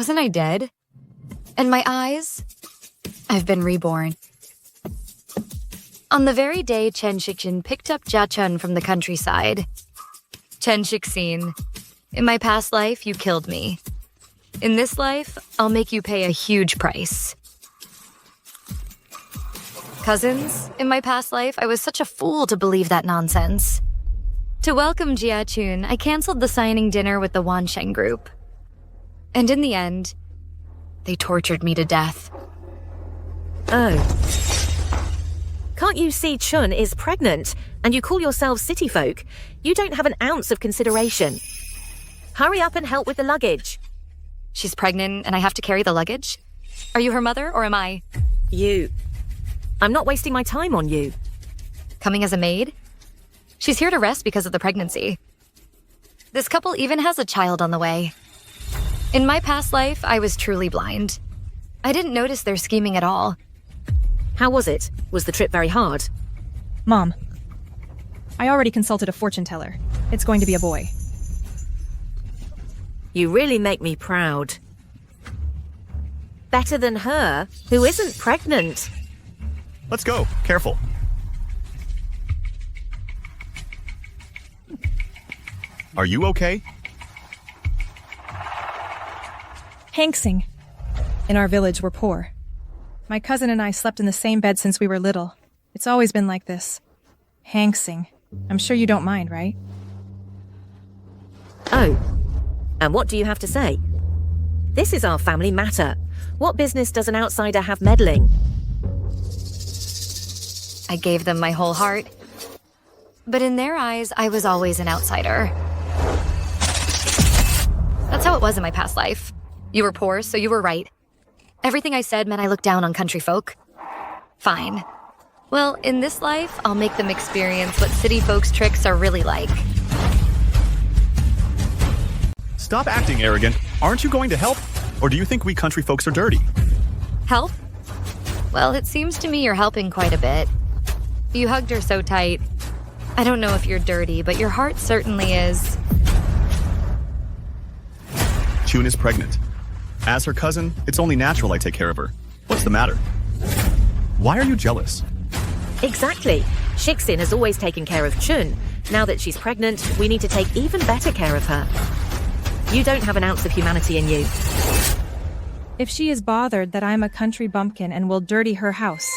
Wasn't I dead? And my eyes? I've been reborn. On the very day Chen Shixin picked up Jia Chun from the countryside. Chen Shixin, in my past life, you killed me. In this life, I'll make you pay a huge price. Cousins, in my past life, I was such a fool to believe that nonsense. To welcome Jia Chun, I canceled the signing dinner with the Wansheng group. And in the end, they tortured me to death. Oh. Can't you see Chun is pregnant, and you call yourselves city folk? You don't have an ounce of consideration. Hurry up and help with the luggage. She's pregnant and I have to carry the luggage? Are you her mother or am I? You. I'm not wasting my time on you. Coming as a maid? She's here to rest because of the pregnancy. This couple even has a child on the way. In my past life, I was truly blind. I didn't notice their scheming at all. How was it? Was the trip very hard? Mom, I already consulted a fortune teller. It's going to be a boy. You really make me proud. Better than her, who isn't pregnant. Let's go. Careful. Are you okay? Hanksing. In our village, we're poor. My cousin and I slept in the same bed since we were little. It's always been like this. Hanksing. I'm sure you don't mind, right? Oh. And what do you have to say? This is our family matter. What business does an outsider have meddling? I gave them my whole heart. But in their eyes, I was always an outsider. That's how it was in my past life. You were poor, so you were right. Everything I said meant I looked down on country folk. Fine. Well, in this life, I'll make them experience what city folks' tricks are really like. Stop acting arrogant. Aren't you going to help? Or do you think we country folks are dirty? Help? Well, it seems to me you're helping quite a bit. You hugged her so tight. I don't know if you're dirty, but your heart certainly is. Chun is pregnant. As her cousin, it's only natural I take care of her. What's the matter? Why are you jealous? Exactly. Shixin has always taken care of Chun. Now that she's pregnant, we need to take even better care of her. You don't have an ounce of humanity in you. If she is bothered that I'm a country bumpkin and will dirty her house,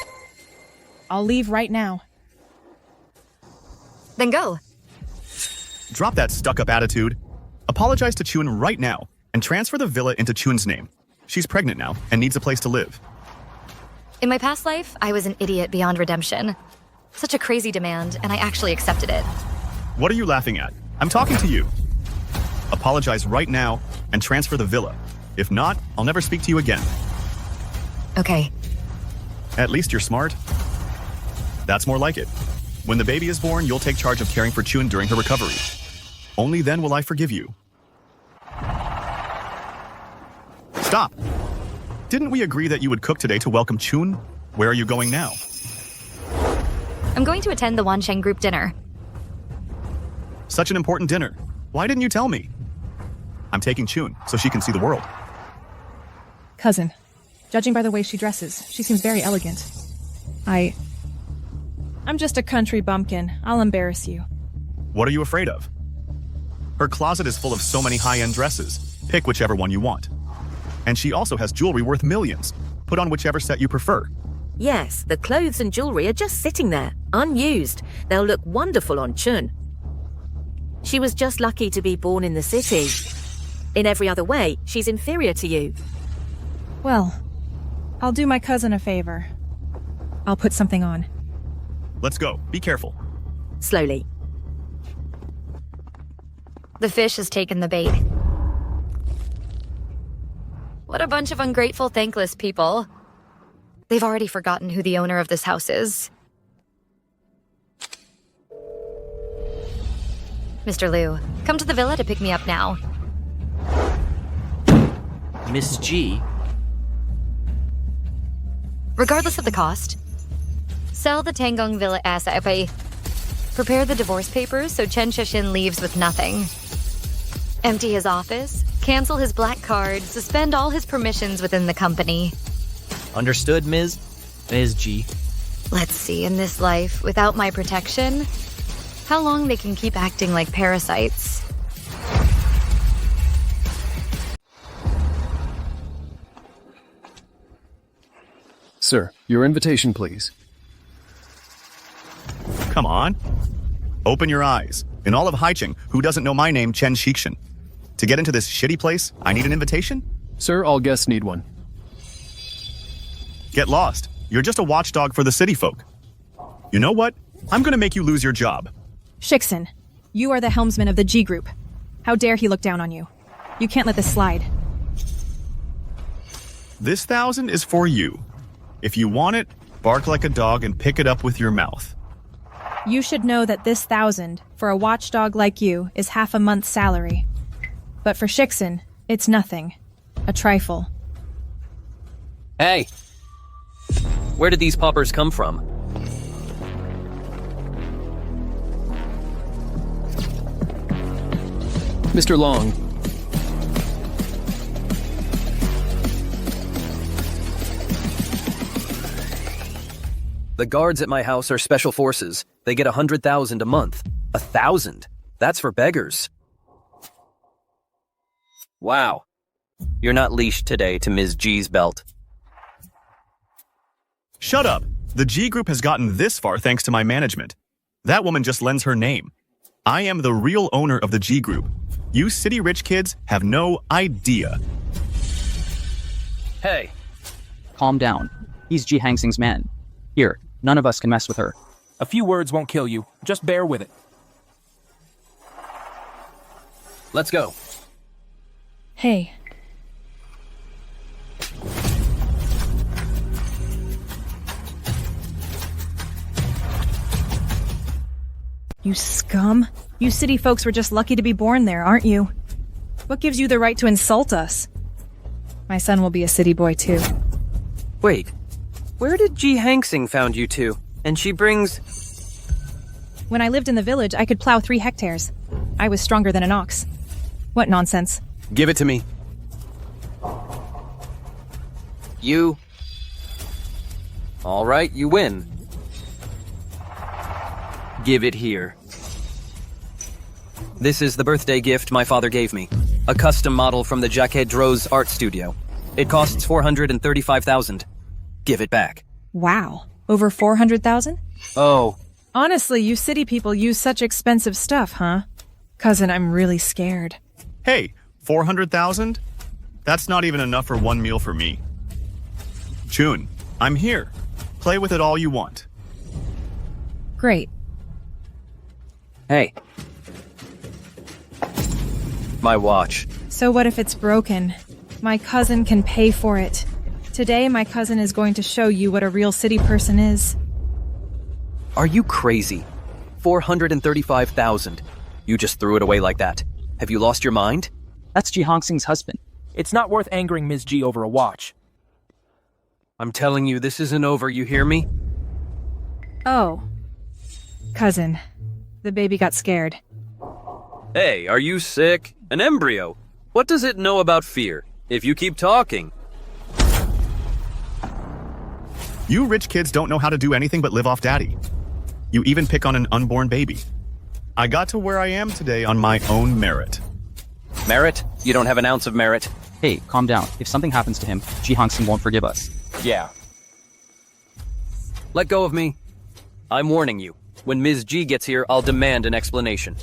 I'll leave right now. Then go. Drop that stuck-up attitude. Apologize to Chun right now and transfer the villa into Chun's name. She's pregnant now and needs a place to live. In my past life, I was an idiot beyond redemption. Such a crazy demand, and I actually accepted it. What are you laughing at? I'm talking to you. Apologize right now and transfer the villa. If not, I'll never speak to you again. Okay. At least you're smart. That's more like it. When the baby is born, you'll take charge of caring for Chun during her recovery. Only then will I forgive you. Stop! Didn't we agree that you would cook today to welcome Chun? Where are you going now? I'm going to attend the Wansheng group dinner. Such an important dinner. Why didn't you tell me? I'm taking Chun so she can see the world. Cousin, judging by the way she dresses, she seems very elegant. I'm just a country bumpkin. I'll embarrass you. What are you afraid of? Her closet is full of so many high-end dresses. Pick whichever one you want. And she also has jewelry worth millions. Put on whichever set you prefer. Yes, the clothes and jewelry are just sitting there, unused. They'll look wonderful on Chun. She was just lucky to be born in the city. In every other way, she's inferior to you. Well, I'll do my cousin a favor. I'll put something on. Let's go. Be careful. Slowly. The fish has taken the bait. What a bunch of ungrateful, thankless people. They've already forgotten who the owner of this house is. Mr. Liu, come to the villa to pick me up now. Miss G? Regardless of the cost, sell the Tangong Villa ASAP. Prepare the divorce papers so Chen Shixin leaves with nothing. Empty his office, cancel his black card, suspend all his permissions within the company. Understood, Ms. G. Let's see, in this life, without my protection, how long they can keep acting like parasites. Sir, your invitation, please. Come on. Open your eyes. In all of Haicheng, who doesn't know my name, Chen Shikshin? To get into this shitty place, I need an invitation? Sir, all guests need one. Get lost. You're just a watchdog for the city folk. You know what? I'm gonna make you lose your job. Shikson, you are the helmsman of the G Group. How dare he look down on you? You can't let this slide. This 1,000 is for you. If you want it, bark like a dog and pick it up with your mouth. You should know that this 1,000, for a watchdog like you, is half a month's salary. But for Shikson, it's nothing. A trifle. Hey! Where did these paupers come from? Mr. Long, The guards at my house are special forces. They get 100,000 a month. 1,000? That's for beggars. Wow. You're not leashed today to Ms. G's belt. Shut up. The G Group has gotten this far thanks to my management. That woman just lends her name. I am the real owner of the G Group. You city rich kids have no idea. Hey. Calm down. He's Ji Hangsing's man. Here, none of us can mess with her. A few words won't kill you. Just bear with it. Let's go. Hey. You scum. You city folks were just lucky to be born there, aren't you? What gives you the right to insult us? My son will be a city boy, too. Wait. Where did Ji Hangsing found you two? And she brings... When I lived in the village, I could plow 3 hectares. I was stronger than an ox. What nonsense. Give it to me. You... All right, you win. Give it here. This is the birthday gift my father gave me. A custom model from the Jacques Droz art studio. It costs 435,000. Give it back. Wow. Over 400,000? Oh. Honestly, you city people use such expensive stuff, huh? Cousin, I'm really scared. Hey, 400,000? That's not even enough for one meal for me. Chun, I'm here. Play with it all you want. Great. Hey. My watch. So what if it's broken? My cousin can pay for it. Today, my cousin is going to show you what a real city person is. Are you crazy? 435,000. You just threw it away like that. Have you lost your mind? That's Ji Hangsing's husband. It's not worth angering Ms. G over a watch. I'm telling you, this isn't over, you hear me? Oh. Cousin. The baby got scared. Hey, are you sick? An embryo? What does it know about fear? If you keep talking... You rich kids don't know how to do anything but live off daddy. You even pick on an unborn baby. I got to where I am today on my own merit. Merit? You don't have an ounce of merit. Hey, calm down. If something happens to him, Ji Hangsing won't forgive us. Yeah. Let go of me. I'm warning you. When Ms. G gets here, I'll demand an explanation.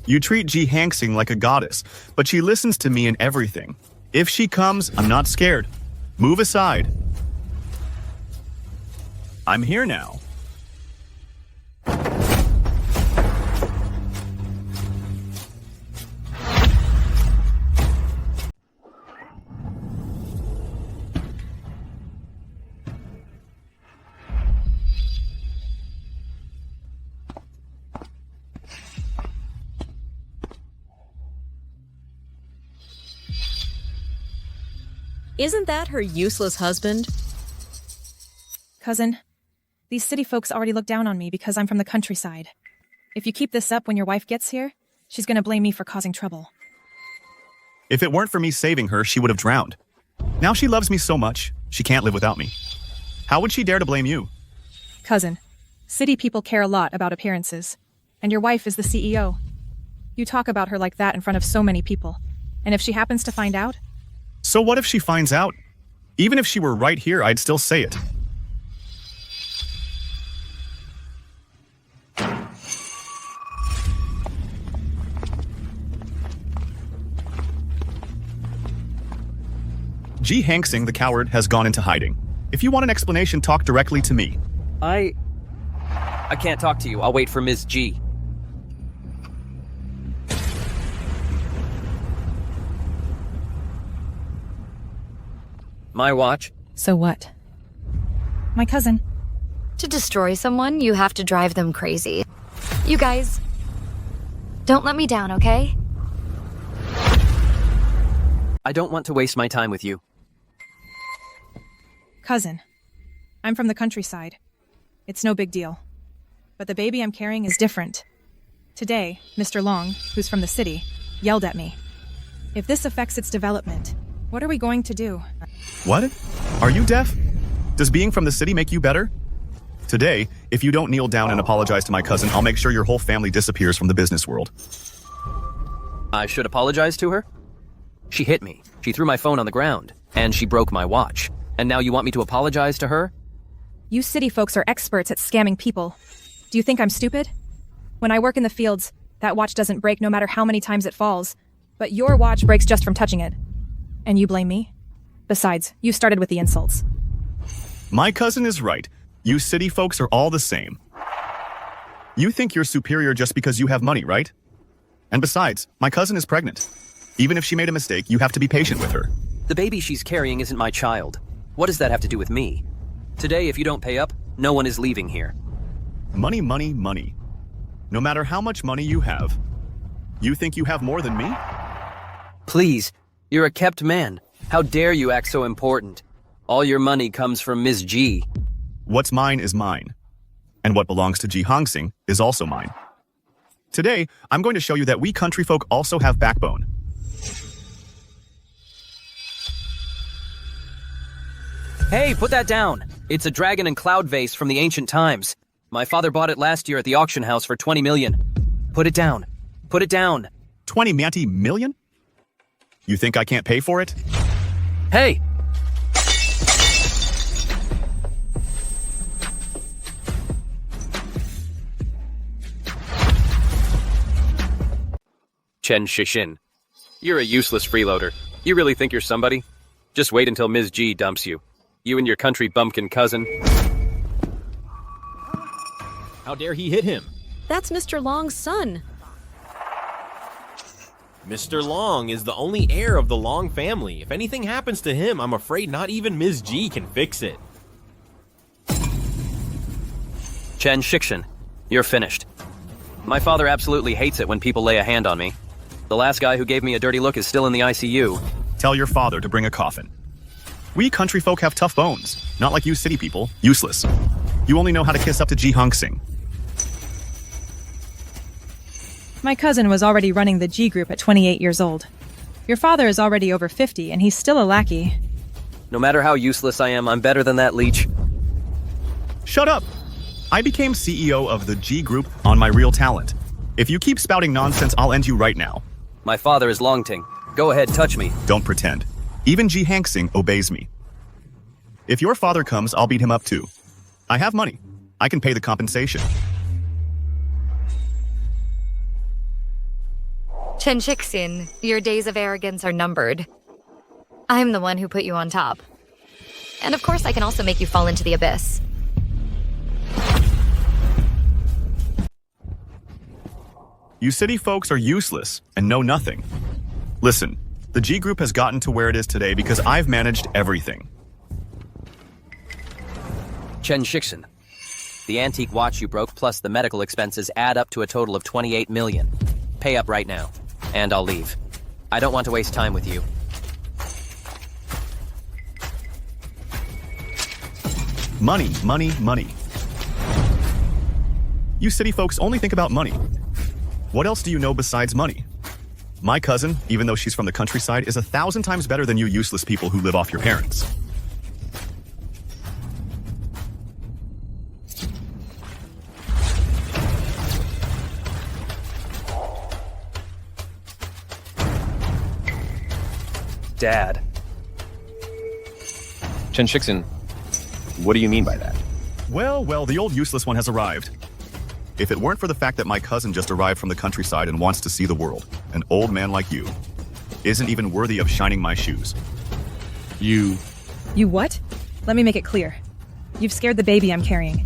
You treat Ji Hangsing like a goddess, but she listens to me in everything. If she comes, I'm not scared. Move aside. I'm here now. Isn't that her useless husband? Cousin, these city folks already look down on me because I'm from the countryside. If you keep this up when your wife gets here, she's gonna blame me for causing trouble. If it weren't for me saving her, she would have drowned. Now she loves me so much, she can't live without me. How would she dare to blame you? Cousin, city people care a lot about appearances. And your wife is the CEO. You talk about her like that in front of so many people. And if she happens to find out? So what if she finds out? Even if she were right here, I'd still say it. Ji Hangsing, the coward, has gone into hiding. If you want an explanation, talk directly to me. I can't talk to you. I'll wait for Ms. G. My watch? So what? My cousin. To destroy someone, you have to drive them crazy. You guys, don't let me down, okay? I don't want to waste my time with you. Cousin. I'm from the countryside. It's no big deal. But the baby I'm carrying is different. Today, Mr. Long, who's from the city, yelled at me. If this affects its development, what are we going to do? What? Are you deaf? Does being from the city make you better? Today, if you don't kneel down and apologize to my cousin, I'll make sure your whole family disappears from the business world. I should apologize to her? She hit me. She threw my phone on the ground. And she broke my watch. And now you want me to apologize to her? You city folks are experts at scamming people. Do you think I'm stupid? When I work in the fields, that watch doesn't break no matter how many times it falls. But your watch breaks just from touching it. And you blame me? Besides, you started with the insults. My cousin is right. You city folks are all the same. You think you're superior just because you have money, right? And besides, my cousin is pregnant. Even if she made a mistake, you have to be patient with her. The baby she's carrying isn't my child. What does that have to do with me? Today, if you don't pay up, no one is leaving here. Money, money, money. No matter how much money you have, you think you have more than me? Please, you're a kept man. How dare you act so important? All your money comes from Ms. G. What's mine is mine. And what belongs to Ji Hangsing is also mine. Today, I'm going to show you that we country folk also have backbone. Hey, put that down. It's a dragon and cloud vase from the ancient times. My father bought it last year at the auction house for 20 million. Put it down. Put it down. 20 million? You think I can't pay for it? Hey! Chen Shishin. You're a useless freeloader. You really think you're somebody? Just wait until Ms. G dumps you. You and your country bumpkin cousin. How dare he hit him? That's Mr. Long's son. Mr. Long is the only heir of the Long family. If anything happens to him, I'm afraid not even Ms. G can fix it. Chen Shikshin, you're finished. My father absolutely hates it when people lay a hand on me. The last guy who gave me a dirty look is still in the ICU. Tell your father to bring a coffin. We country folk have tough bones, not like you city people, useless. You only know how to kiss up to Ji Hangsing. My cousin was already running the G group at 28 years old. Your father is already over 50, and he's still a lackey. No matter how useless I am, I'm better than that leech. Shut up! I became CEO of the G group on my real talent. If you keep spouting nonsense, I'll end you right now. My father is Longting. Go ahead, touch me. Don't pretend. Even Ji Hangsing obeys me. If your father comes, I'll beat him up too. I have money. I can pay the compensation. Chen Shixin, your days of arrogance are numbered. I'm the one who put you on top. And of course, I can also make you fall into the abyss. You city folks are useless and know nothing. Listen, the G group has gotten to where it is today because I've managed everything. Chen Shixin. The antique watch you broke plus the medical expenses add up to a total of 28 million. Pay up right now, and I'll leave. I don't want to waste time with you. Money, money, money. You city folks only think about money. What else do you know besides money? My cousin, even though she's from the countryside, is 1,000 times better than you useless people who live off your parents. Dad. Chen Shixin, what do you mean by that? Well, the old useless one has arrived. If it weren't for the fact that my cousin just arrived from the countryside and wants to see the world, an old man like you isn't even worthy of shining my shoes. You what? Let me make it clear. You've scared the baby I'm carrying.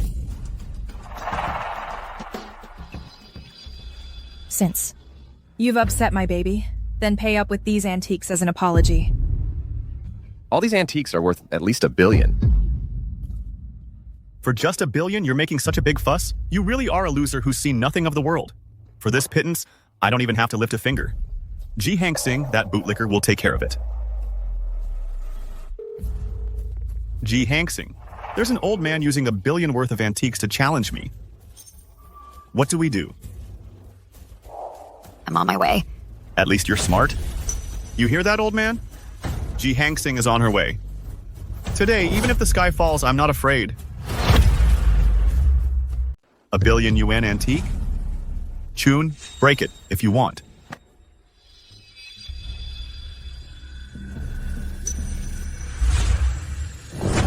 Since you've upset my baby, then pay up with these antiques as an apology. All these antiques are worth at least $1 billion. For just $1 billion, you're making such a big fuss? You really are a loser who's seen nothing of the world. For this pittance, I don't even have to lift a finger. Ji Hangsing, that bootlicker, will take care of it. Ji Hangsing, there's an old man using $1 billion worth of antiques to challenge me. What do we do? I'm on my way. At least you're smart. You hear that, old man? Ji Hangsing is on her way. Today, even if the sky falls, I'm not afraid. $1 billion yuan antique? Chun, break it if you want.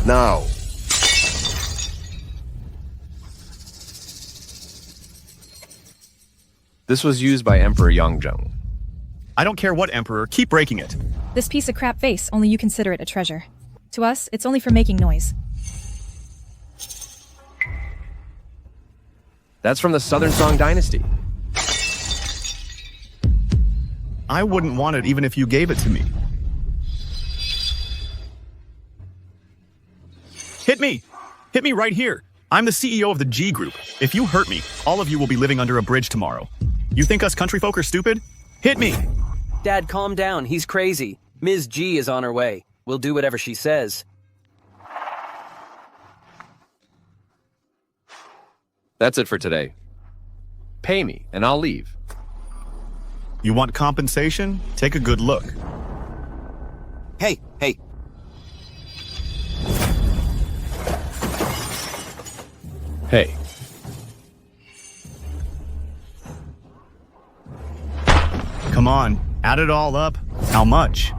No. This was used by Emperor Yangzheng. I don't care what, Emperor. Keep breaking it. This piece of crap vase, only you consider it a treasure. To us, it's only for making noise. That's from the Southern Song Dynasty. I wouldn't want it even if you gave it to me. Hit me! Hit me right here! I'm the CEO of the G Group. If you hurt me, all of you will be living under a bridge tomorrow. You think us country folk are stupid? Hit me! Dad, calm down. He's crazy. Ms. G is on her way. We'll do whatever she says. That's it for today. Pay me, and I'll leave. You want compensation? Take a good look. Hey. Hey. Come on, add it all up. How much?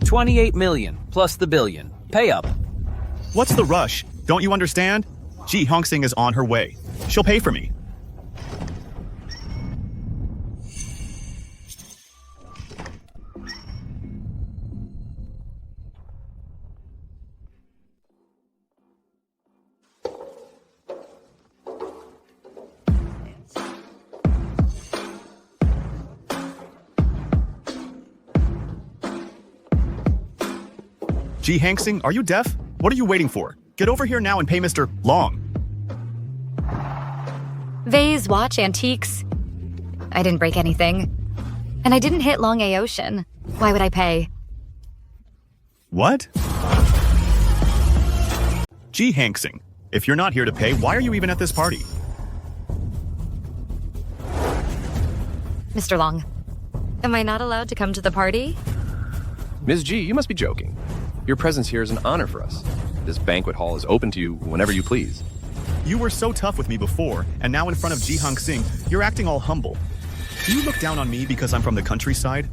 28 million, plus the billion. Pay up. What's the rush? Don't you understand? Ji Hangsing is on her way. She'll pay for me. Ji Hangsing, are you deaf? What are you waiting for? Get over here now and pay Mr. Long. Vase, watch, antiques. I didn't break anything. And I didn't hit Long A Ocean. Why would I pay? What? Ji Hangsing, if you're not here to pay, why are you even at this party? Mr. Long, am I not allowed to come to the party? Ms. G, you must be joking. Your presence here is an honor for us. This banquet hall is open to you whenever you please. You were so tough with me before, and now in front of Ji Hangsing, you're acting all humble. Do you look down on me because I'm from the countryside?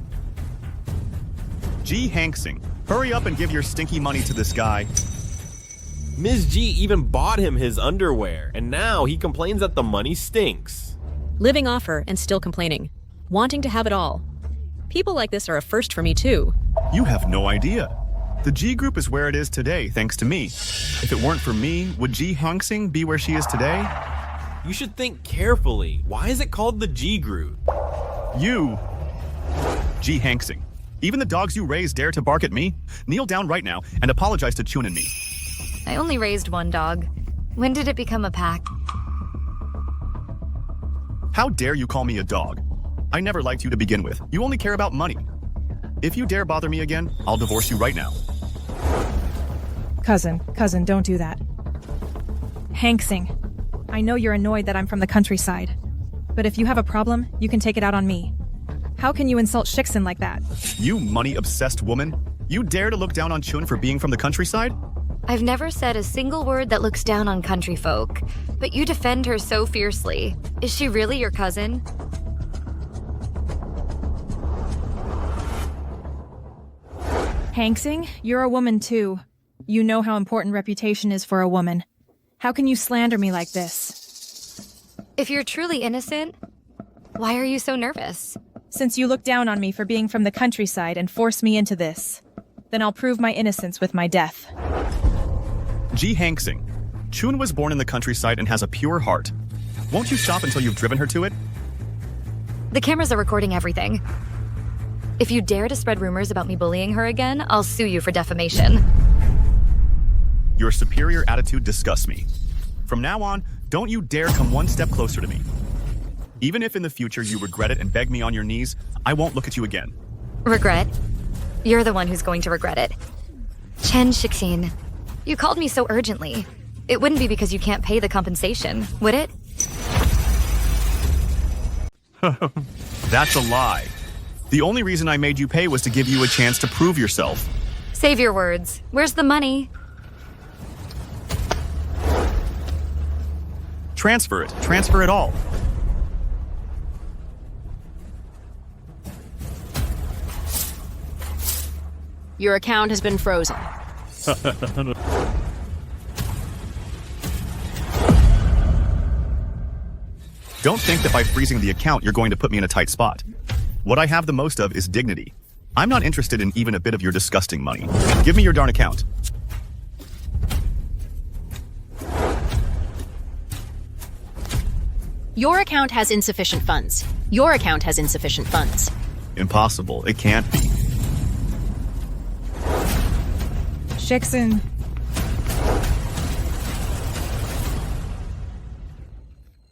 Ji Hangsing, hurry up and give your stinky money to this guy. Ms. G even bought him his underwear, and now he complains that the money stinks. Living off her and still complaining. Wanting to have it all. People like this are a first for me too. You have no idea. The G Group is where it is today, thanks to me. If it weren't for me, would Ji Hangsing be where she is today? You should think carefully. Why is it called the G Group? You, Ji Hangsing. Even the dogs you raised dare to bark at me? Kneel down right now and apologize to Chun and me. I only raised one dog. When did it become a pack? How dare you call me a dog? I never liked you to begin with. You only care about money. If you dare bother me again, I'll divorce you right now. Cousin, don't do that. Hangsing, I know you're annoyed that I'm from the countryside. But if you have a problem, you can take it out on me. How can you insult Shixin like that? You money-obsessed woman. You dare to look down on Chun for being from the countryside? I've never said a single word that looks down on country folk, but you defend her so fiercely. Is she really your cousin? Hanksing, you're a woman too. You know how important reputation is for a woman. How can you slander me like this? If you're truly innocent, why are you so nervous? Since you look down on me for being from the countryside and force me into this, then I'll prove my innocence with my death. Ji Hanksing. Chun was born in the countryside and has a pure heart. Won't you stop until you've driven her to it? The cameras are recording everything. If you dare to spread rumors about me bullying her again, I'll sue you for defamation. Your superior attitude disgusts me. From now on, don't you dare come one step closer to me. Even if in the future you regret it and beg me on your knees, I won't look at you again. Regret? You're the one who's going to regret it. Chen Shixin, you called me so urgently. It wouldn't be because you can't pay the compensation, would it? That's a lie. The only reason I made you pay was to give you a chance to prove yourself. Save your words. Where's the money? Transfer it. Transfer it all. Your account has been frozen. Don't think that by freezing the account you're going to put me in a tight spot. What I have the most of is dignity. I'm not interested in even a bit of your disgusting money. Give me your darn account. Your account has insufficient funds. Your account has insufficient funds. Impossible. It can't be. Shixin,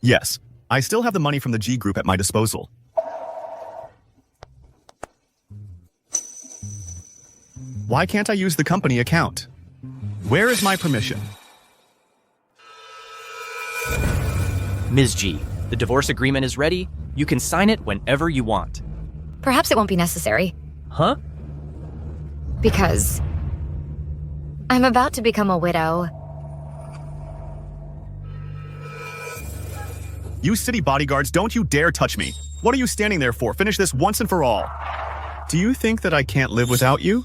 Yes, I still have the money from the G Group at my disposal. Why can't I use the company account? Where is my permission? Ms. G, the divorce agreement is ready. You can sign it whenever you want. Perhaps it won't be necessary. Huh? Because I'm about to become a widow. You city bodyguards, don't you dare touch me. What are you standing there for? Finish this once and for all. Do you think that I can't live without you?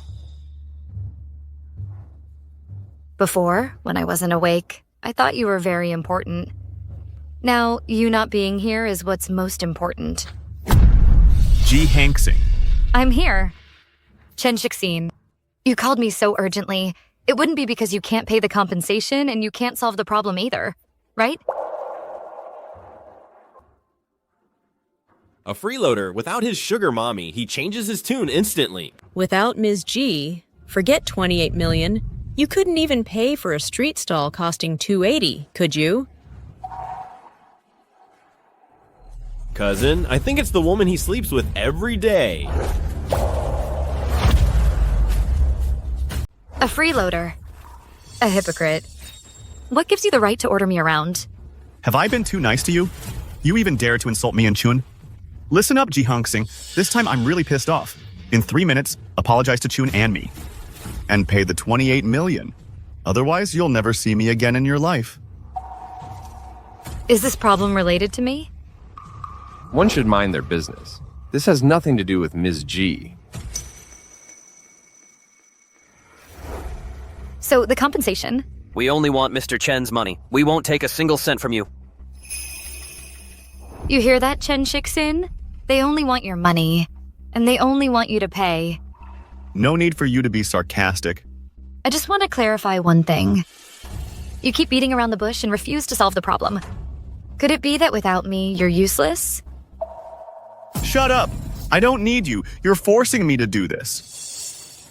Before, when I wasn't awake, I thought you were very important. Now, you not being here is what's most important. Ji Hanksing. I'm here. Chen Shixin. You called me so urgently. It wouldn't be because you can't pay the compensation and you can't solve the problem either, right? A freeloader, without his sugar mommy, he changes his tune instantly. Without Ms. G, forget 28 million. You couldn't even pay for a street stall costing 280, could you? Cousin, I think it's the woman he sleeps with every day. A freeloader. A hypocrite. What gives you the right to order me around? Have I been too nice to you? You even dare to insult me and Chun? Listen up, Ji Hanksing. This time I'm really pissed off. In 3 minutes, apologize to Chun and me. And pay the 28 million. Otherwise, you'll never see me again in your life. Is this problem related to me? One should mind their business. This has nothing to do with Ms. G. So, the compensation? We only want Mr. Chen's money. We won't take a single cent from you. You hear that, Chen Shixin? They only want your money. And they only want you to pay. No need for you to be sarcastic. I just want to clarify one thing. You keep beating around the bush and refuse to solve the problem. Could it be that without me, you're useless? Shut up! I don't need you. You're forcing me to do this.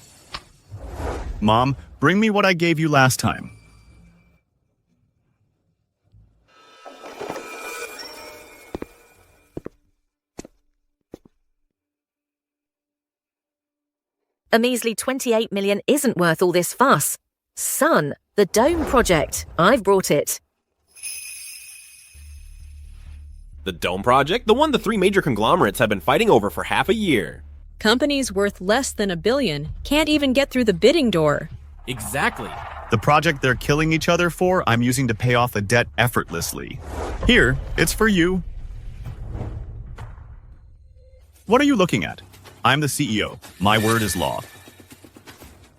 Mom, bring me what I gave you last time. A measly 28 million isn't worth all this fuss. Son, the Dome Project. I've brought it. The Dome Project? The one the three major conglomerates have been fighting over for half a year. Companies worth less than $1 billion can't even get through the bidding door. Exactly. The project they're killing each other for, I'm using to pay off a debt effortlessly. Here, it's for you. What are you looking at? I'm the CEO. My word is law.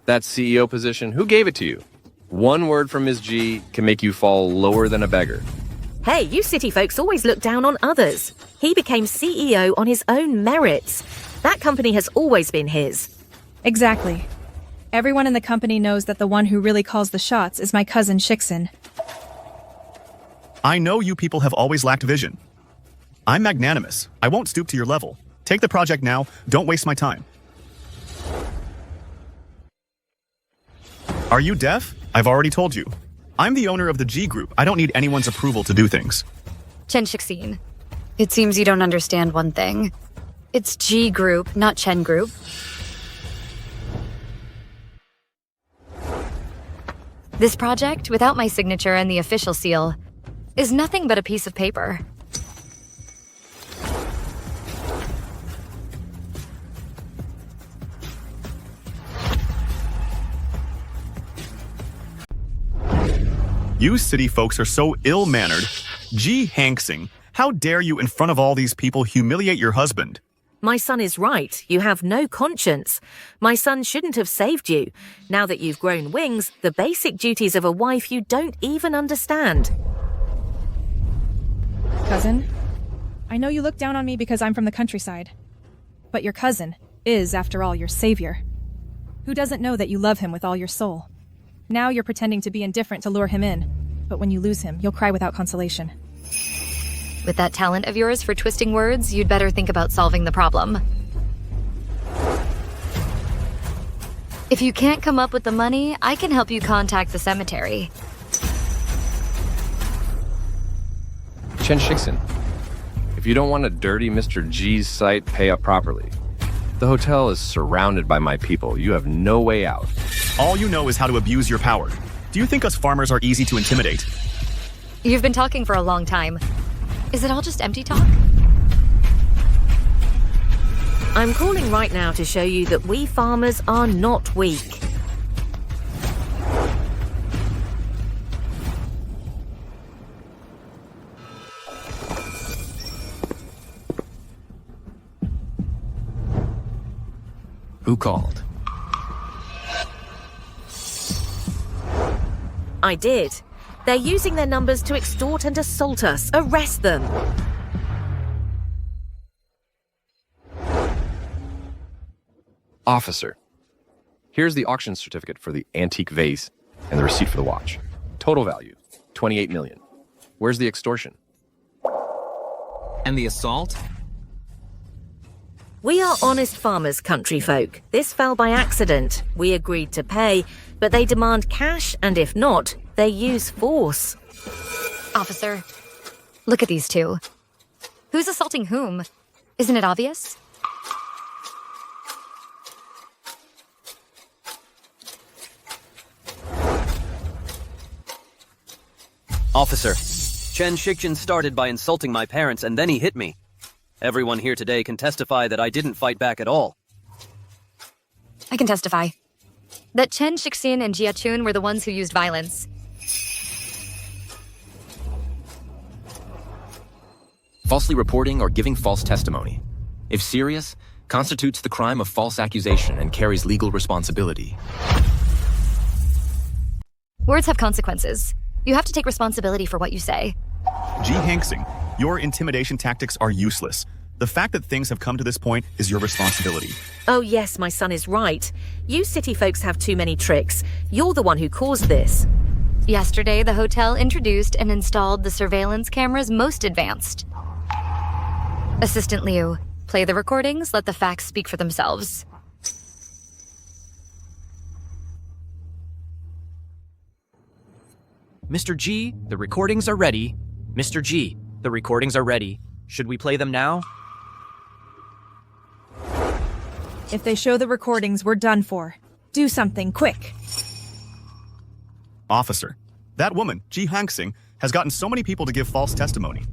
That CEO position, who gave it to you? One word from Ms. G can make you fall lower than a beggar. Hey, you city folks always look down on others. He became CEO on his own merits. That company has always been his. Exactly. Everyone in the company knows that the one who really calls the shots is my cousin Shixin. I know you people have always lacked vision. I'm magnanimous. I won't stoop to your level. Take the project now. Don't waste my time. Are you deaf? I've already told you. I'm the owner of the G Group. I don't need anyone's approval to do things. Chen Shixin, it seems you don't understand one thing. It's G Group, not Chen Group. This project, without my signature and the official seal, is nothing but a piece of paper. You city folks are so ill-mannered. G. Hanksing, how dare you in front of all these people humiliate your husband? My son is right. You have no conscience. My son shouldn't have saved you. Now that you've grown wings, the basic duties of a wife you don't even understand. Cousin, I know you look down on me because I'm from the countryside. But your cousin is, after all, your savior. Who doesn't know that you love him with all your soul? Now you're pretending to be indifferent to lure him in. But when you lose him, you'll cry without consolation. With that talent of yours for twisting words, you'd better think about solving the problem. If you can't come up with the money, I can help you contact the cemetery. Chen Shixin, if you don't want to dirty Mr. G's site, pay up properly. The hotel is surrounded by my people. You have no way out. All you know is how to abuse your power. Do you think us farmers are easy to intimidate? You've been talking for a long time. Is it all just empty talk? I'm calling right now to show you that we farmers are not weak. Who called? I did. They're using their numbers to extort and assault us. Arrest them. Officer, here's the auction certificate for the antique vase and the receipt for the watch. Total value, 28 million. Where's the extortion? And the assault? We are honest farmers, country folk. This fell by accident. We agreed to pay, but they demand cash, and if not, they use force. Officer, look at these two. Who's assaulting whom? Isn't it obvious? Officer, Chen Shixin started by insulting my parents and then he hit me. Everyone here today can testify that I didn't fight back at all. I can testify that Chen Shixin and Jia Chun were the ones who used violence. Falsely reporting or giving false testimony, if serious, constitutes the crime of false accusation and carries legal responsibility. Words have consequences. You have to take responsibility for what you say. G. Hanksing, your intimidation tactics are useless. The fact that things have come to this point is your responsibility. Oh yes, my son is right. You city folks have too many tricks. You're the one who caused this. Yesterday, the hotel introduced and installed the surveillance cameras most advanced. Assistant Liu, play the recordings, let the facts speak for themselves. Mr. G, the recordings are ready. Mr. G, the recordings are ready. Should we play them now? If they show the recordings, we're done for. Do something, quick. Officer, that woman, Ji Hanksing, has gotten so many people to give false testimony.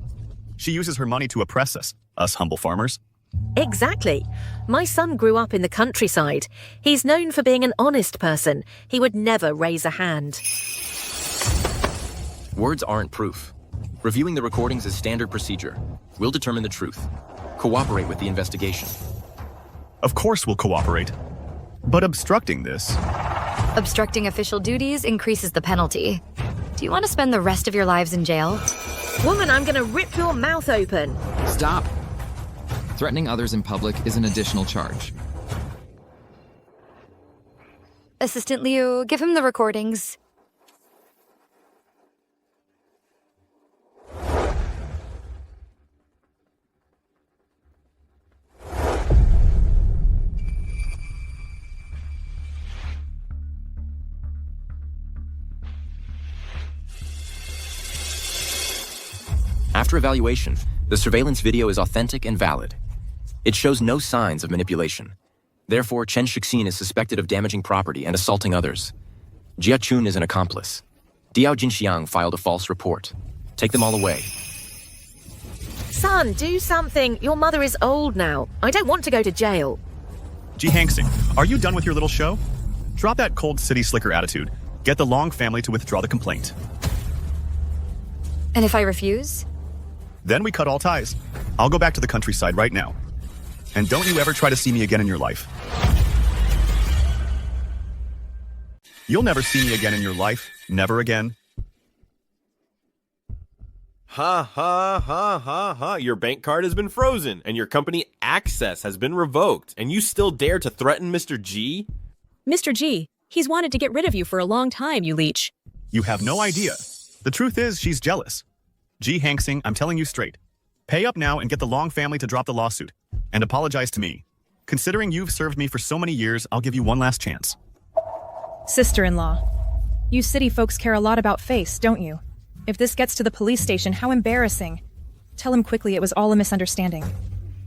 She uses her money to oppress us humble farmers. Exactly. My son grew up in the countryside. He's known for being an honest person. He would never raise a hand. Words aren't proof. Reviewing the recordings is standard procedure. We'll determine the truth. Cooperate with the investigation. Of course we'll cooperate. But obstructing this... Obstructing official duties increases the penalty. Do you want to spend the rest of your lives in jail? Woman, I'm gonna rip your mouth open. Stop. Threatening others in public is an additional charge. Assistant Liu, give him the recordings. After evaluation, the surveillance video is authentic and valid. It shows no signs of manipulation. Therefore, Chen Shixin is suspected of damaging property and assaulting others. Jia Chun is an accomplice. Diao Jinxiang filed a false report. Take them all away. Son, do something. Your mother is old now. I don't want to go to jail. Ji Hangsing, are you done with your little show? Drop that cold city slicker attitude. Get the Long family to withdraw the complaint. And if I refuse? Then we cut all ties. I'll go back to the countryside right now. And don't you ever try to see me again in your life. You'll never see me again in your life. Never again. Ha ha ha ha ha. Your bank card has been frozen and your company access has been revoked, and you still dare to threaten Mr. G? Mr. G, he's wanted to get rid of you for a long time, you leech. You have no idea. The truth is, she's jealous. Ji Hangsing, I'm telling you straight. Pay up now and get the Long family to drop the lawsuit. And apologize to me. Considering you've served me for so many years, I'll give you one last chance. Sister-in-law, you city folks care a lot about face, don't you? If this gets to the police station, how embarrassing. Tell him quickly it was all a misunderstanding.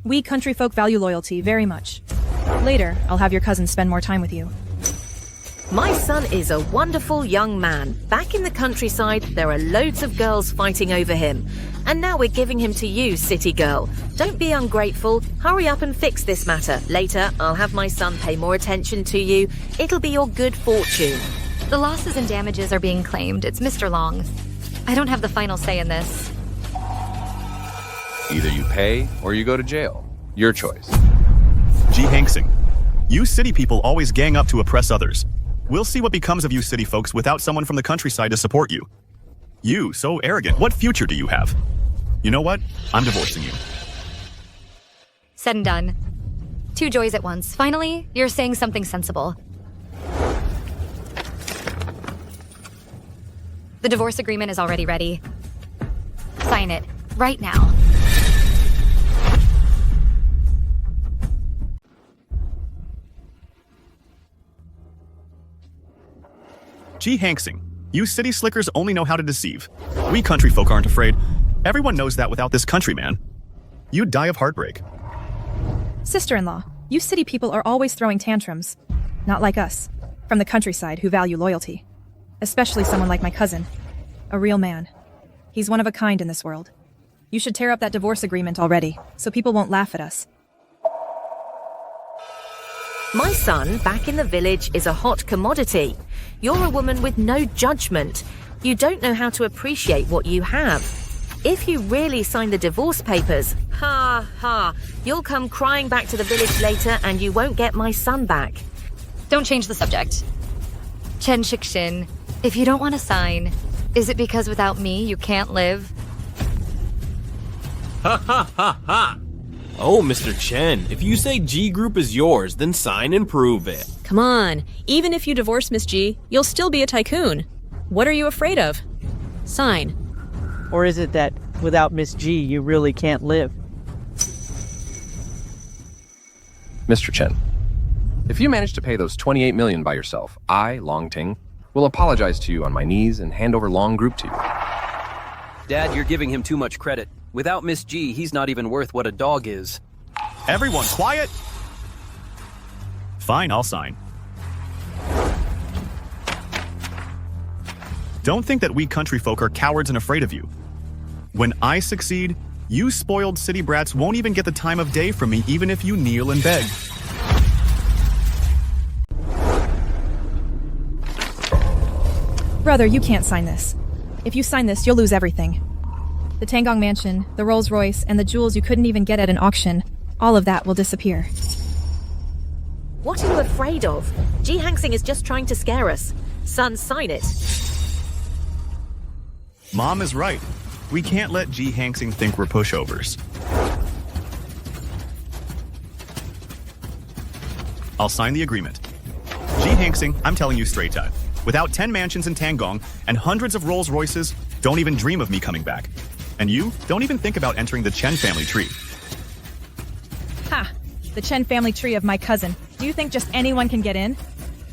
We country folk value loyalty very much. Later, I'll have your cousin spend more time with you. My son is a wonderful young man. Back in the countryside, there are loads of girls fighting over him. And now we're giving him to you, city girl. Don't be ungrateful. Hurry up and fix this matter. Later, I'll have my son pay more attention to you. It'll be your good fortune. The losses and damages are being claimed. It's Mr. Long. I don't have the final say in this. Either you pay or you go to jail. Your choice. Ji Hangsing, you city people always gang up to oppress others. We'll see what becomes of you city folks without someone from the countryside to support you. You, so arrogant. What future do you have? You know what? I'm divorcing you. Said and done. Two joys at once. Finally, you're saying something sensible. The divorce agreement is already ready. Sign it. Right now. Ji Hangsing, you city slickers only know how to deceive. We country folk aren't afraid. Everyone knows that without this countryman. You'd die of heartbreak. Sister-in-law, you city people are always throwing tantrums. Not like us, from the countryside who value loyalty. Especially someone like my cousin. A real man. He's one of a kind in this world. You should tear up that divorce agreement already, so people won't laugh at us. My son, back in the village, is a hot commodity. You're a woman with no judgment. You don't know how to appreciate what you have. If you really sign the divorce papers, ha ha, you'll come crying back to the village later and you won't get my son back. Don't change the subject. Chen Shixin, if you don't want to sign, is it because without me you can't live? Ha ha ha ha! Oh, Mr. Chen, if you say G Group is yours, then sign and prove it. Come on, even if you divorce Miss G, you'll still be a tycoon. What are you afraid of? Sign. Or is it that without Miss G, you really can't live? Mr. Chen, if you manage to pay those 28 million by yourself, I, Long Ting, will apologize to you on my knees and hand over Long Group to you. Dad, you're giving him too much credit. Without Miss G, he's not even worth what a dog is. Everyone, quiet! Fine, I'll sign. Don't think that we country folk are cowards and afraid of you. When I succeed, You spoiled city brats won't even get the time of day from me even if you kneel and beg. Brother, you can't sign this. If you sign this, you'll lose everything. The Tangong mansion, the Rolls Royce, and the jewels you couldn't even get at an auction, all of that will disappear. What are you afraid of? Ji Hangsing is just trying to scare us. Son, sign it. Mom is right. We can't let Ji Hangsing think we're pushovers. I'll sign the agreement. Ji Hangsing, I'm telling you straight out. Without 10 mansions in Tangong and hundreds of Rolls Royces, don't even dream of me coming back. And you, don't even think about entering the Chen family tree. Ha! The Chen family tree of my cousin. Do you think just anyone can get in?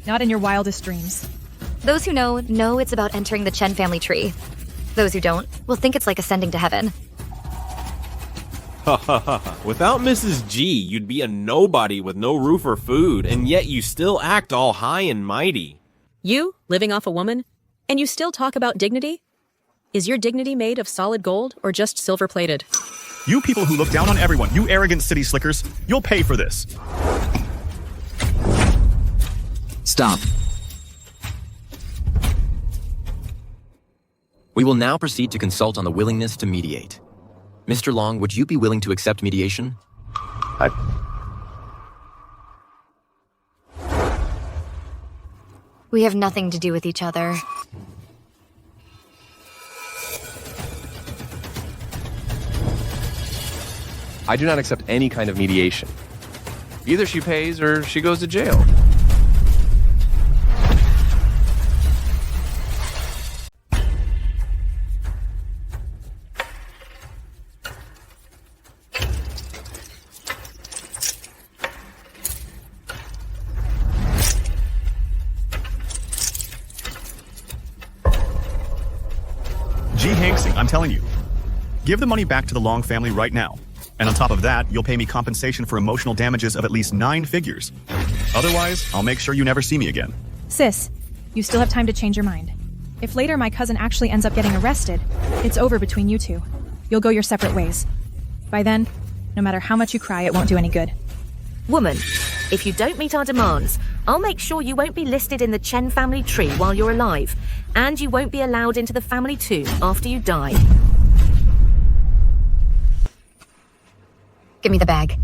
Not in your wildest dreams. Those who know it's about entering the Chen family tree. Those who don't will think it's like ascending to heaven. Ha ha ha. Without Mrs. G, you'd be a nobody with no roof or food, and yet you still act all high and mighty. You, living off a woman? And you still talk about dignity? Is your dignity made of solid gold or just silver-plated? You people who look down on everyone, you arrogant city slickers, you'll pay for this. Stop. We will now proceed to consult on the willingness to mediate. Mr. Long, would you be willing to accept mediation? We have nothing to do with each other. I do not accept any kind of mediation. Either she pays or she goes to jail. Ji Hangsing, I'm telling you. Give the money back to the Long family right now. And on top of that, you'll pay me compensation for emotional damages of at least 9 figures. Otherwise, I'll make sure you never see me again. Sis, you still have time to change your mind. If later my cousin actually ends up getting arrested, it's over between you two. You'll go your separate ways. By then, no matter how much you cry, it won't do any good. Woman, if you don't meet our demands, I'll make sure you won't be listed in the Chen family tree while you're alive, and you won't be allowed into the family tomb after you die. Give me the bag.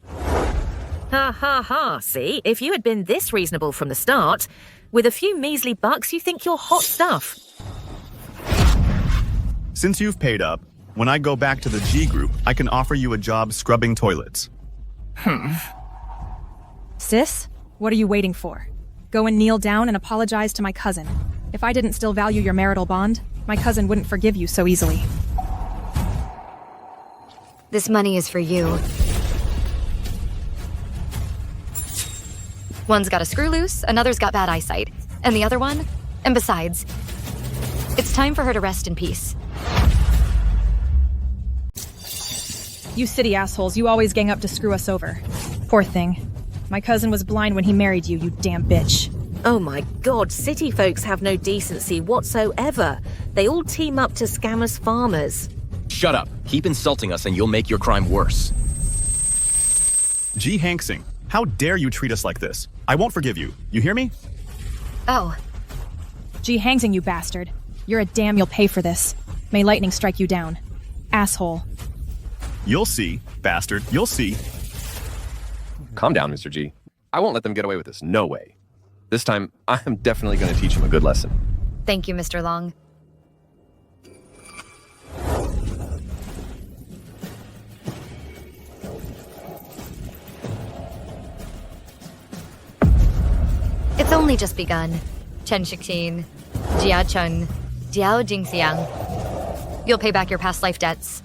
Ha ha ha, see? If you had been this reasonable from the start, with a few measly bucks, you think you're hot stuff. Since you've paid up, when I go back to the G group, I can offer you a job scrubbing toilets. Sis, what are you waiting for? Go and kneel down and apologize to my cousin. If I didn't still value your marital bond, my cousin wouldn't forgive you so easily. This money is for you. One's got a screw loose, another's got bad eyesight, and the other one? And besides, it's time for her to rest in peace. You city assholes, you always gang up to screw us over. Poor thing. My cousin was blind when he married you, you damn bitch. Oh my god, city folks have no decency whatsoever. They all team up to scam us farmers. Shut up. Keep insulting us and you'll make your crime worse. Ji Hangsing, how dare you treat us like this? I won't forgive you. You hear me? Oh, Ji Hangsing, you bastard. You're a damn, you'll pay for this. May lightning strike you down. Asshole. You'll see, bastard. You'll see. Calm down, Mr. G. I won't let them get away with this. No way. This time, I am definitely going to teach him a good lesson. thank you, Mr. Long. It's only just begun. Chen Shixin, Jia Chun, Jiao Jingxiang. You'll pay back your past life debts.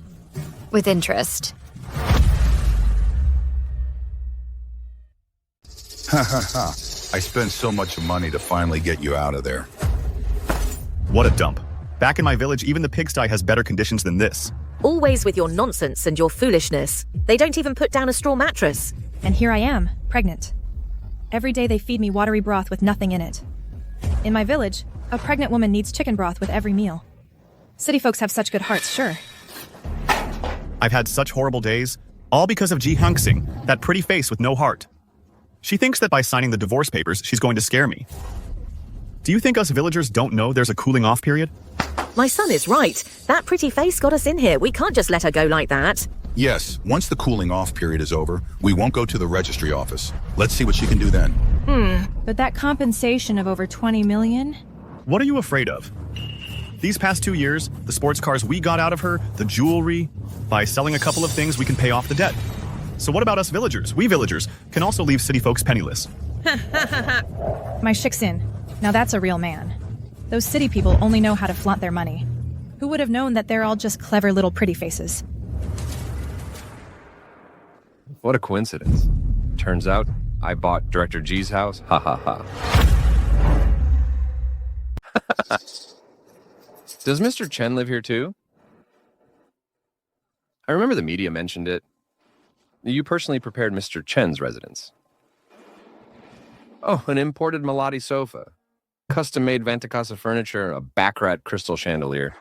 With interest. Ha ha ha. I spent so much money to finally get you out of there. What a dump. Back in my village, even the pigsty has better conditions than this. Always with your nonsense and your foolishness. They don't even put down a straw mattress. And here I am, pregnant. Every day they feed me watery broth with nothing in it. In my village, A pregnant woman needs chicken broth with every meal. City folks have such good hearts, sure. I've had such horrible days, all because of Ji Hangsing, that pretty face with no heart. She thinks that by signing the divorce papers, she's going to scare me. Do you think us villagers don't know there's a cooling off period? My son is right. That pretty face got us in here. We can't just let her go like that. Yes, once the cooling off period is over, we won't go to the registry office. Let's see what she can do then. But that compensation of over 20 million? What are you afraid of? These past 2 years, the sports cars we got out of her, the jewelry, by selling a couple of things we can pay off the debt. So what about us villagers? We villagers can also leave city folks penniless. My Shixin. Now that's a real man. Those city people only know how to flaunt their money. Who would have known that they're all just clever little pretty faces? What a coincidence. Turns out, I bought Director G's house. Ha ha ha. Does Mr. Chen live here too? I remember the media mentioned it. You personally prepared Mr. Chen's residence. Oh, an imported Malati sofa. Custom-made Vantacasa furniture, a baccarat crystal chandelier.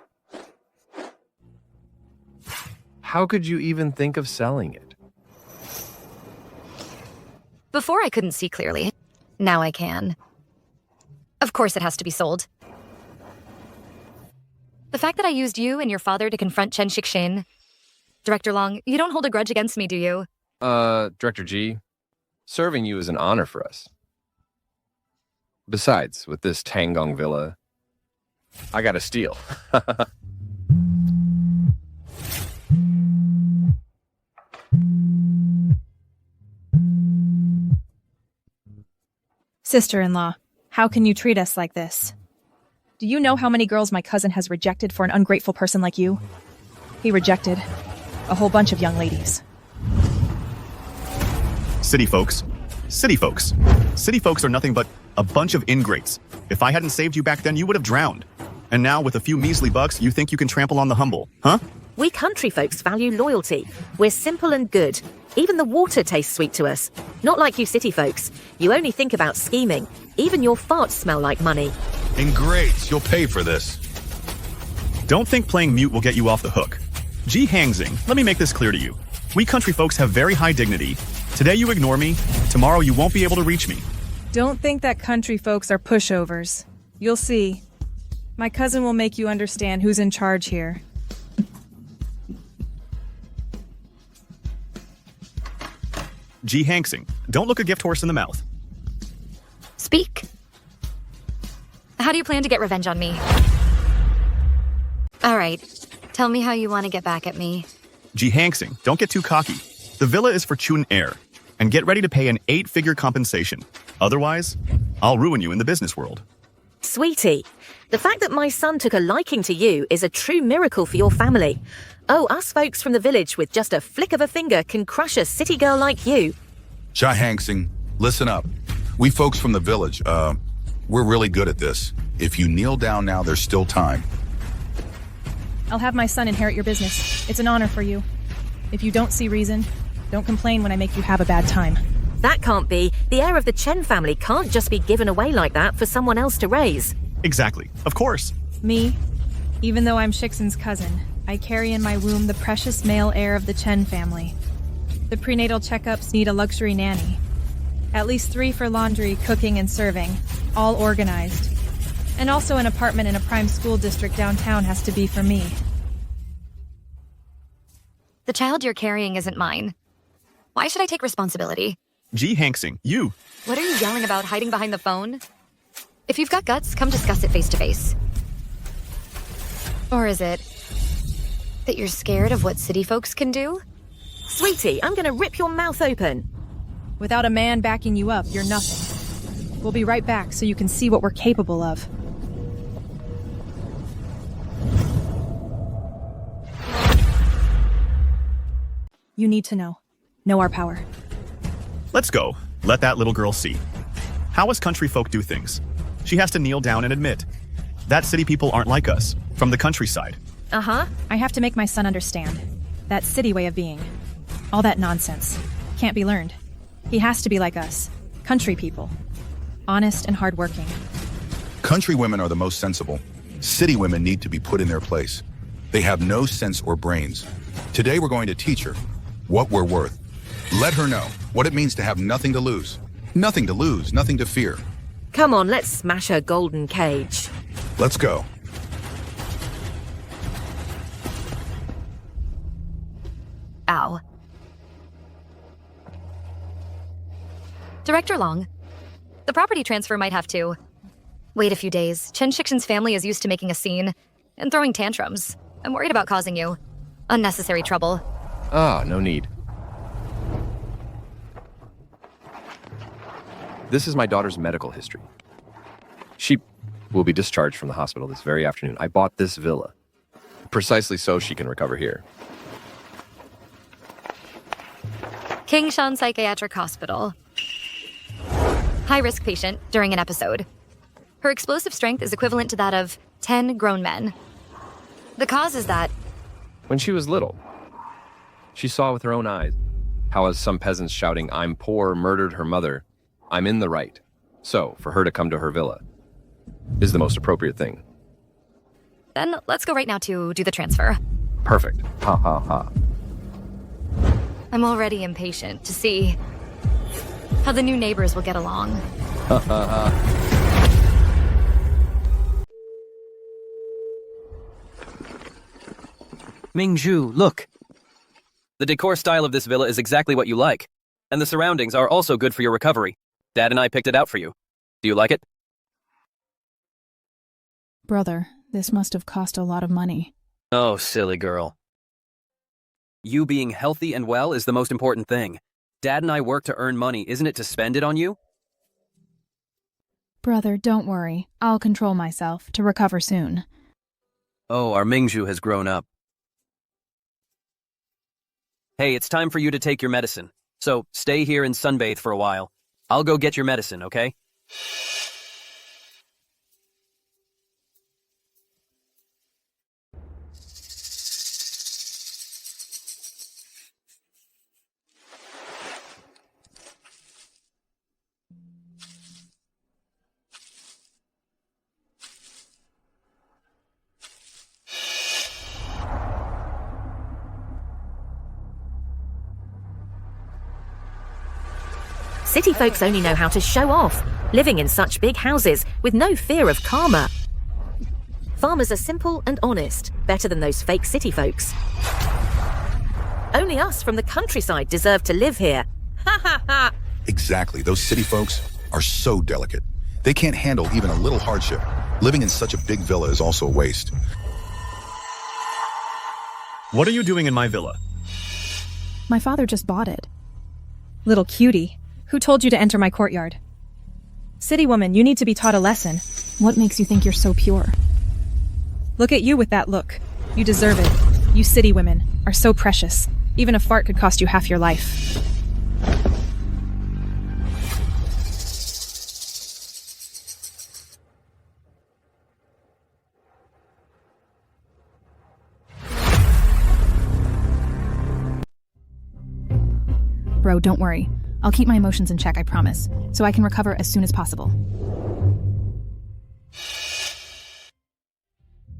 How could you even think of selling it? Before I couldn't see clearly. Now I can. Of course it has to be sold. The fact that I used you and your father to confront Chen Shixin. Director Long, you don't hold a grudge against me, do you? Director G, serving you is an honor for us. Besides, with this Tangong villa, I got a steal. Sister-in-law, how can you treat us like this? Do you know how many girls my cousin has rejected for an ungrateful person like you? He rejected a whole bunch of young ladies. City folks. City folks. City folks are nothing but a bunch of ingrates. If I hadn't saved you back then, you would have drowned. And now, with a few measly bucks, you think you can trample on the humble, huh? We country folks value loyalty. We're simple and good. Even the water tastes sweet to us. Not like you city folks. You only think about scheming. Even your farts smell like money. Ingrates, you'll pay for this. Don't think playing mute will get you off the hook. Ji Hangsing, let me make this clear to you. We country folks have very high dignity. Today you ignore me, tomorrow you won't be able to reach me. Don't think that country folks are pushovers. You'll see. My cousin will make you understand who's in charge here. Ji Hangsing, don't look a gift horse in the mouth. Speak. How do you plan to get revenge on me? All right. Tell me how you want to get back at me. Ji Hangsing, don't get too cocky. The villa is for Chun Air, and get ready to pay an 8-figure compensation. Otherwise, I'll ruin you in the business world. Sweetie, the fact that my son took a liking to you is a true miracle for your family. Oh, us folks from the village with just a flick of a finger can crush a city girl like you. Jai Hangsing, listen up. We folks from the village, we're really good at this. If you kneel down now, there's still time. I'll have my son inherit your business. It's an honor for you. If you don't see reason, don't complain when I make you have a bad time. That can't be. The heir of the Chen family can't just be given away like that for someone else to raise. Exactly. Of course. Me? Even though I'm Shixin's cousin, I carry in my womb the precious male heir of the Chen family. The prenatal checkups need a luxury nanny. At least 3 for laundry, cooking, and serving. All organized. And also an apartment in a prime school district downtown has to be for me. The child you're carrying isn't mine. Why should I take responsibility? Ji Hangsing, you. What are you yelling about, hiding behind the phone? If you've got guts, come discuss it face to face. Or is it that you're scared of what city folks can do? Sweetie, I'm gonna rip your mouth open. Without a man backing you up, you're nothing. We'll be right back so you can see what we're capable of. You need to know. Know our power. Let's go. Let that little girl see. How us country folk do things. She has to kneel down and admit. That city people aren't like us, from the countryside. Uh-huh. I have to make my son understand. That city way of being. All that nonsense. Can't be learned. He has to be like us. Country people. Honest and hardworking. Country women are the most sensible. City women need to be put in their place. They have no sense or brains. Today we're going to teach her what we're worth. Let her know what it means to have nothing to lose. Nothing to lose, nothing to fear. Come on, let's smash her golden cage. Let's go. Ow. Director Long, the property transfer might have to wait a few days. Chen Shixin's family is used to making a scene and throwing tantrums. I'm worried about causing you unnecessary trouble. Ah, no need. This is my daughter's medical history. She will be discharged from the hospital this very afternoon. I bought this villa precisely so she can recover here. King Shan Psychiatric Hospital. High-risk patient during an episode. Her explosive strength is equivalent to that of 10 grown men. The cause is that When she was little, she saw with her own eyes how, as some peasants shouting, "I'm poor," murdered her mother. I'm in the right. So, for her to come to her villa is the most appropriate thing. Then let's go right now to do the transfer. Perfect. Ha ha ha. I'm already impatient to see how the new neighbors will get along. Ha ha ha. Mingzhu, look. The decor style of this villa is exactly what you like, and the surroundings are also good for your recovery. Dad and I picked it out for you. Do you like it? Brother, this must have cost a lot of money. Oh, silly girl. You being healthy and well is the most important thing. Dad and I work to earn money, isn't it to spend it on you? Brother, don't worry. I'll control myself to recover soon. Oh, our Mingzhu has grown up. Hey, it's time for you to take your medicine. So, stay here and sunbathe for a while. I'll go get your medicine, okay? City folks only know how to show off, living in such big houses with no fear of karma. Farmers are simple and honest, better than those fake city folks. Only us from the countryside deserve to live here. Ha ha ha! Exactly. Those city folks are so delicate. They can't handle even a little hardship. Living in such a big villa is also a waste. What are you doing in my villa? My father just bought it. Little cutie. Who told you to enter my courtyard? City woman, you need to be taught a lesson. What makes you think you're so pure? Look at you with that look. You deserve it. You city women are so precious. Even a fart could cost you half your life. Bro, don't worry. I'll keep my emotions in check, I promise, so I can recover as soon as possible.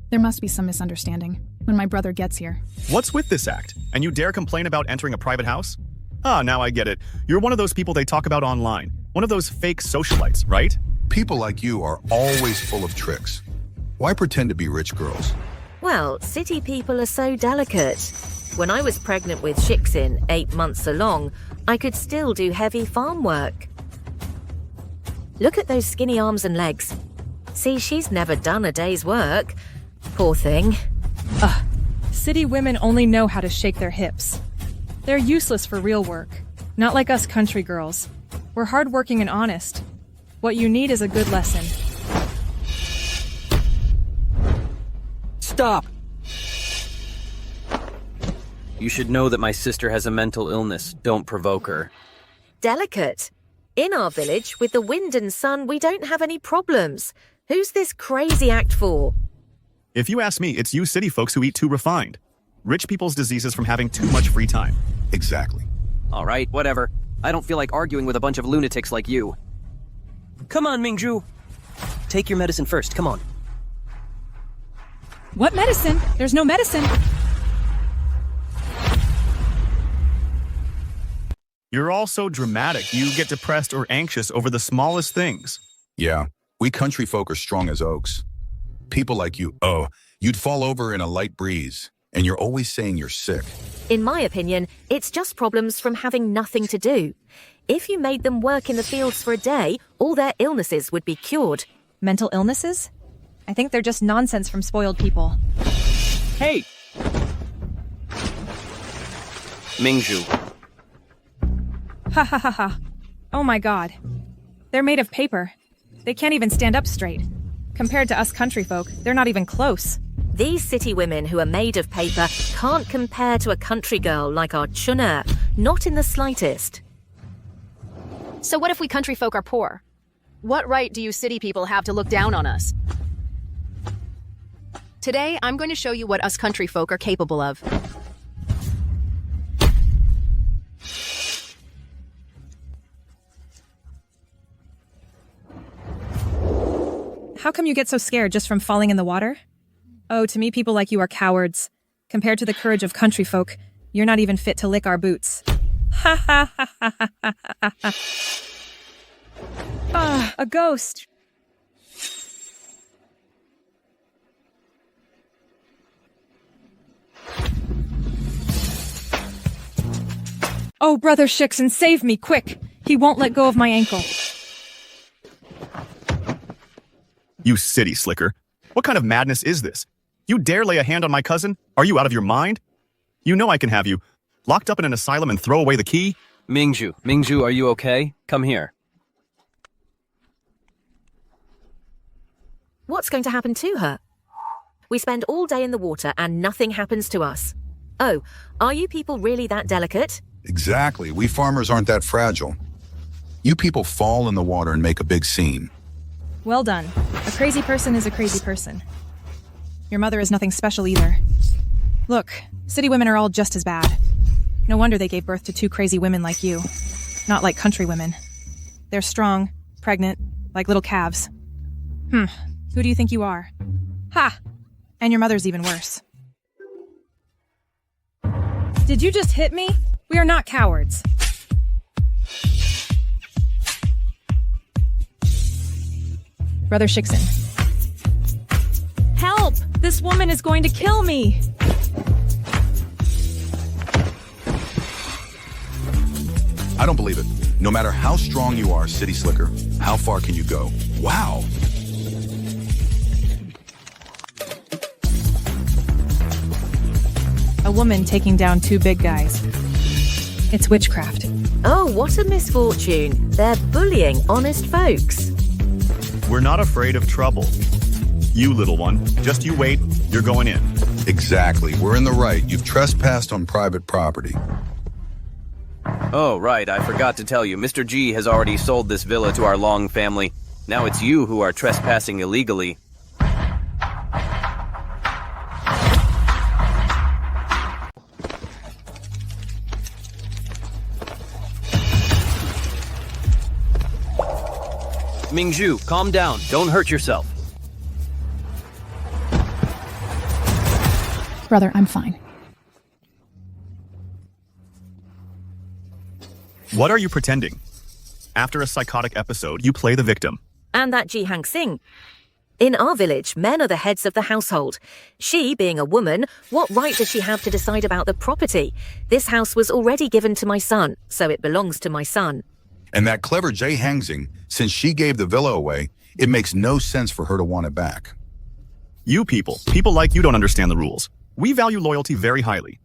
There must be some misunderstanding when my brother gets here. What's with this act? And you dare complain about entering a private house? Ah, now I get it. You're one of those people they talk about online. One of those fake socialites, right? People like you are always full of tricks. Why pretend to be rich girls? Well, city people are so delicate. When I was pregnant with Shixin 8 months along, I could still do heavy farm work. Look at those skinny arms and legs. See, she's never done a day's work. Poor thing. Ugh. City women only know how to shake their hips. They're useless for real work. Not like us country girls. We're hardworking and honest. What you need is a good lesson. Stop! You should know that my sister has a mental illness. Don't provoke her. Delicate. In our village, with the wind and sun, we don't have any problems. Who's this crazy act for? If you ask me, it's you city folks who eat too refined. Rich people's diseases from having too much free time. Exactly. All right, whatever. I don't feel like arguing with a bunch of lunatics like you. Come on, Mingzhu. Take your medicine first, come on. What medicine? There's no medicine. You're all so dramatic. You get depressed or anxious over the smallest things. Yeah, we country folk are strong as oaks. People like you, you'd fall over in a light breeze, and you're always saying you're sick. In my opinion, it's just problems from having nothing to do. If you made them work in the fields for a day, all their illnesses would be cured. Mental illnesses? I think they're just nonsense from spoiled people. Hey! Mingzhu. Ha ha ha ha. Oh my god. They're made of paper. They can't even stand up straight. Compared to us country folk, they're not even close. These city women who are made of paper can't compare to a country girl like our Chun'er, not in the slightest. So what if we country folk are poor? What right do you city people have to look down on us? Today, I'm going to show you what us country folk are capable of. How come you get so scared just from falling in the water? Oh, to me, people like you are cowards. Compared to the courage of country folk, you're not even fit to lick our boots. Ha ha ha ha ha ha ha. Ah, a ghost. Oh, Brother Shixon, save me, quick! He won't let go of my ankle. You city slicker. What kind of madness is this? You dare lay a hand on my cousin? Are you out of your mind? You know I can have you locked up in an asylum and throw away the key? Mingzhu, are you okay? Come here. What's going to happen to her? We spend all day in the water and nothing happens to us. Oh, are you people really that delicate? Exactly. We farmers aren't that fragile. You people fall in the water and make a big scene. Well done. A crazy person is a crazy person. Your mother is nothing special either. Look, city women are all just as bad. No wonder they gave birth to two crazy women like you. Not like country women. They're strong, pregnant, like little calves. Who do you think you are? Ha! And your mother's even worse. Did you just hit me? We are not cowards. Brother Shixon. Help! This woman is going to kill me! I don't believe it. No matter how strong you are, City Slicker, how far can you go? Wow! A woman taking down two big guys. It's witchcraft. Oh, what a misfortune. They're bullying honest folks. We're not afraid of trouble. You little one, just you wait, you're going in. Exactly, we're in the right. You've trespassed on private property. Oh, right, I forgot to tell you. Mr. G has already sold this villa to our Long family. Now it's you who are trespassing illegally. Mingzhu, calm down. Don't hurt yourself. Brother, I'm fine. What are you pretending? After a psychotic episode, you play the victim. And that Ji Hang-sing. In our village, men are the heads of the household. She, being a woman, what right does she have to decide about the property? This house was already given to my son, so it belongs to my son. And that clever Jay Hangsing, since she gave the villa away, it makes no sense for her to want it back. You people like you don't understand the rules. We value loyalty very highly.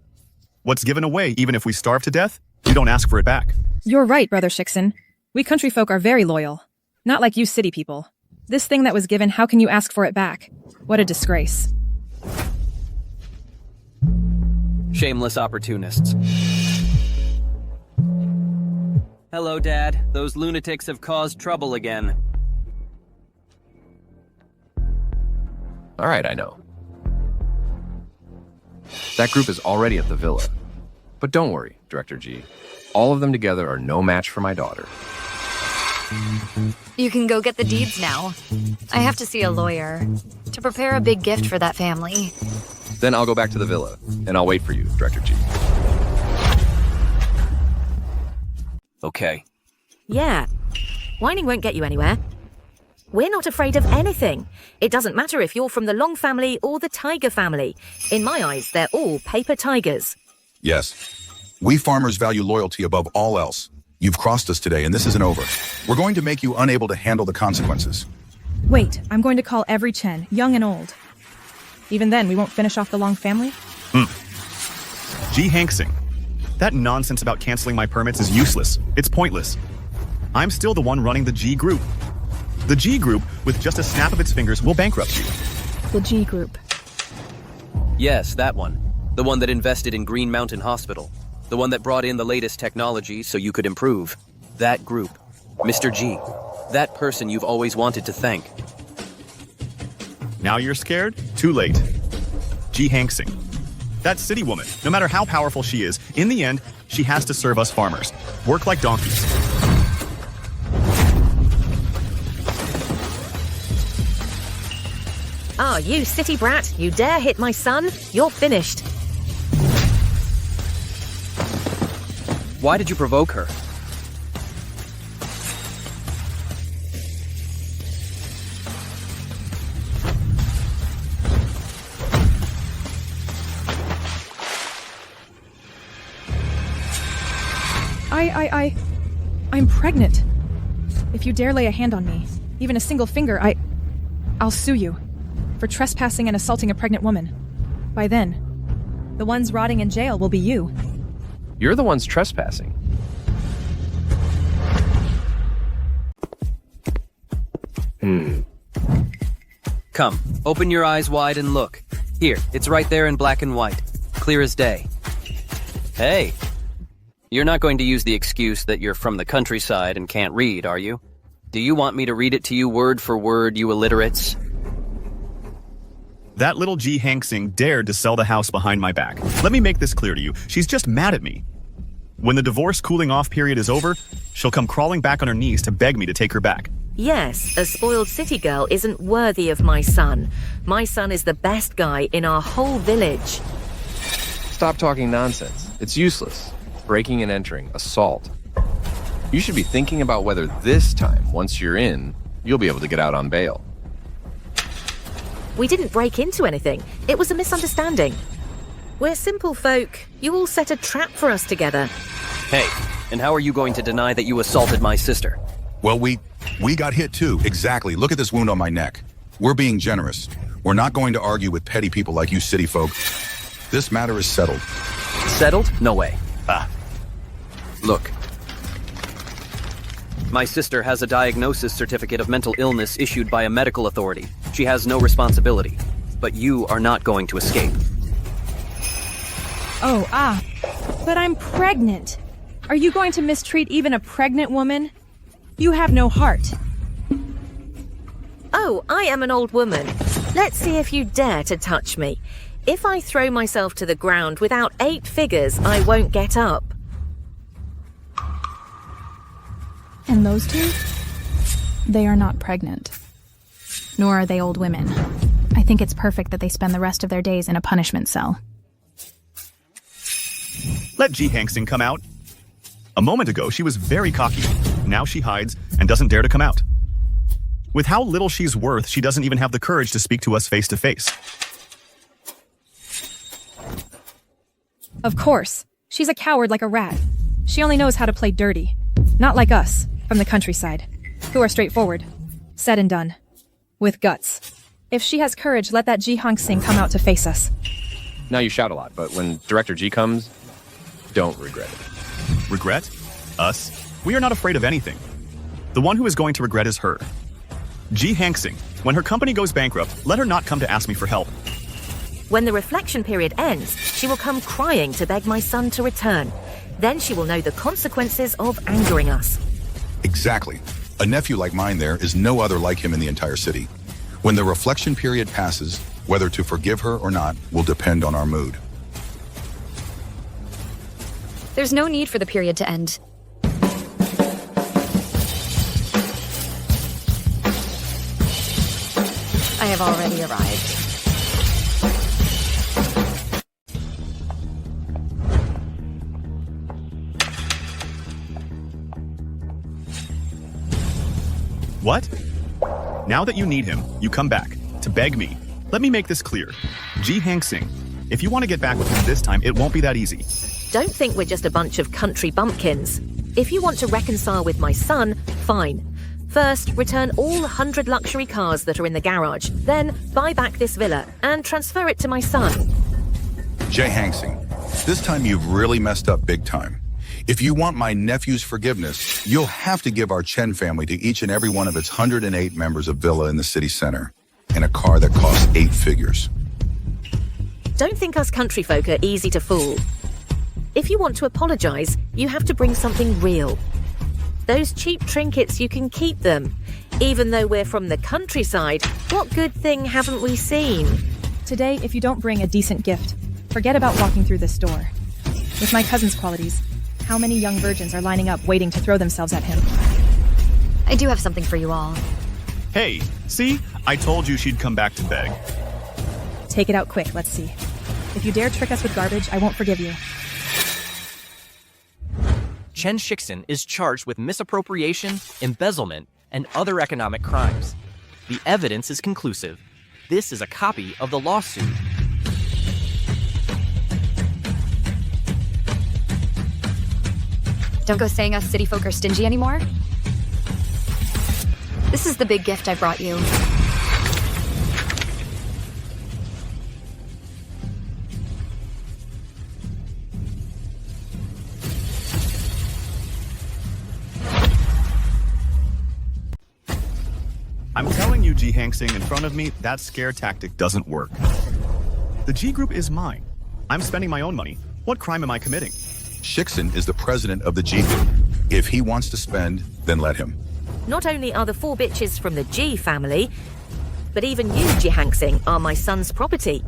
What's given away, even if we starve to death, you don't ask for it back. You're right, Brother Shixon. We country folk are very loyal. Not like you city people. This thing that was given, how can you ask for it back? What a disgrace. Shameless opportunists. Hello, Dad. Those lunatics have caused trouble again. All right, I know. That group is already at the villa. But don't worry, Director G. All of them together are no match for my daughter. You can go get the deeds now. I have to see a lawyer to prepare a big gift for that family. Then I'll go back to the villa, and I'll wait for you, Director G. Okay. Yeah. Whining won't get you anywhere. We're not afraid of anything. It doesn't matter if you're from the Long family or the Tiger family. In my eyes, they're all paper tigers. Yes. We farmers value loyalty above all else. You've crossed us today, and this isn't over. We're going to make you unable to handle the consequences. Wait, I'm going to call every Chen, young and old. Even then, we won't finish off the Long family? Ji Hangsing. That nonsense about canceling my permits is useless. It's pointless. I'm still the one running the G group. The G group, with just a snap of its fingers, will bankrupt you. The G group. Yes, that one. The one that invested in Green Mountain Hospital. The one that brought in the latest technology so you could improve. That group. Mr. G. That person you've always wanted to thank. Now you're scared? Too late. Ji Hangsing. That city woman, no matter how powerful she is, in the end, she has to serve us farmers. Work like donkeys. Ah, you city brat, you dare hit my son? You're finished. Why did you provoke her? I'm pregnant. If you dare lay a hand on me, even a single finger, I'll sue you for trespassing and assaulting a pregnant woman. By then, the ones rotting in jail will be you. You're the ones trespassing. Come, open your eyes wide and look. Here, it's right there in black and white. Clear as day. Hey, you're not going to use the excuse that you're from the countryside and can't read, are you? Do you want me to read it to you word for word, you illiterates? That little Ji Hangsing dared to sell the house behind my back. Let me make this clear to you. She's just mad at me. When the divorce cooling off period is over, she'll come crawling back on her knees to beg me to take her back. Yes, a spoiled city girl isn't worthy of my son. My son is the best guy in our whole village. Stop talking nonsense. It's useless. Breaking and entering, assault. You should be thinking about whether this time, once you're in, you'll be able to get out on bail. We didn't break into anything. It was a misunderstanding. We're simple folk. You all set a trap for us together. Hey, and how are you going to deny that you assaulted my sister? Well, we got hit too. Exactly. Look at this wound on my neck. We're being generous. We're not going to argue with petty people like you city folk. This matter is settled. Settled? No way. Look. My sister has a diagnosis certificate of mental illness issued by a medical authority. She has no responsibility. But you are not going to escape. But I'm pregnant. Are you going to mistreat even a pregnant woman? You have no heart. Oh, I am an old woman. Let's see if you dare to touch me. If I throw myself to the ground without 8 figures, I won't get up. And those two? They are not pregnant. Nor are they old women. I think it's perfect that they spend the rest of their days in a punishment cell. Let Ji Hangsing come out. A moment ago, she was very cocky. Now she hides and doesn't dare to come out. With how little she's worth, she doesn't even have the courage to speak to us face to face. Of course. She's a coward like a rat. She only knows how to play dirty. Not like us, from the countryside, who are straightforward. Said and done. With guts. If she has courage, let that Ji Hangsing come out to face us. Now you shout a lot, but when Director G comes, don't regret it. Regret? Us? We are not afraid of anything. The one who is going to regret is her. Ji Hangsing, when her company goes bankrupt, let her not come to ask me for help. When the reflection period ends, she will come crying to beg my son to return. Then she will know the consequences of angering us. Exactly. A nephew like mine there is no other like him in the entire city. When the reflection period passes, whether to forgive her or not will depend on our mood. There's no need for the period to end. have already arrived. What? Now that you need him, you come back to beg me. Let me make this clear. Ji Hangsing, if you want to get back with him this time, it won't be that easy. Don't think we're just a bunch of country bumpkins. If you want to reconcile with my son, fine. First, return all 100 luxury cars that are in the garage. Then, buy back this villa and transfer it to my son. Ji Hangsing, this time you've really messed up big time. If you want my nephew's forgiveness, you'll have to give our Chen family to each and every one of its 108 members a villa in the city center and a car that costs 8 figures. Don't think us country folk are easy to fool. If you want to apologize, you have to bring something real. Those cheap trinkets, you can keep them. Even though we're from the countryside, what good thing haven't we seen? Today, if you don't bring a decent gift, forget about walking through this door. With my cousin's qualities, how many young virgins are lining up waiting to throw themselves at him? I do have something for you all. Hey, see? I told you she'd come back to beg. Take it out quick, let's see. If you dare trick us with garbage, I won't forgive you. Chen Shixin is charged with misappropriation, embezzlement, and other economic crimes. The evidence is conclusive. This is a copy of the lawsuit. Don't go saying us city folk are stingy anymore. This is the big gift I brought you. I'm telling you, Ji Hangsing, in front of me, that scare tactic doesn't work. The G group is mine. I'm spending my own money. What crime am I committing? Shixin is the president of the G group. If he wants to spend, then let him. Not only are the 4 bitches from the G family, but even you, Ji Hangsing, are my son's property.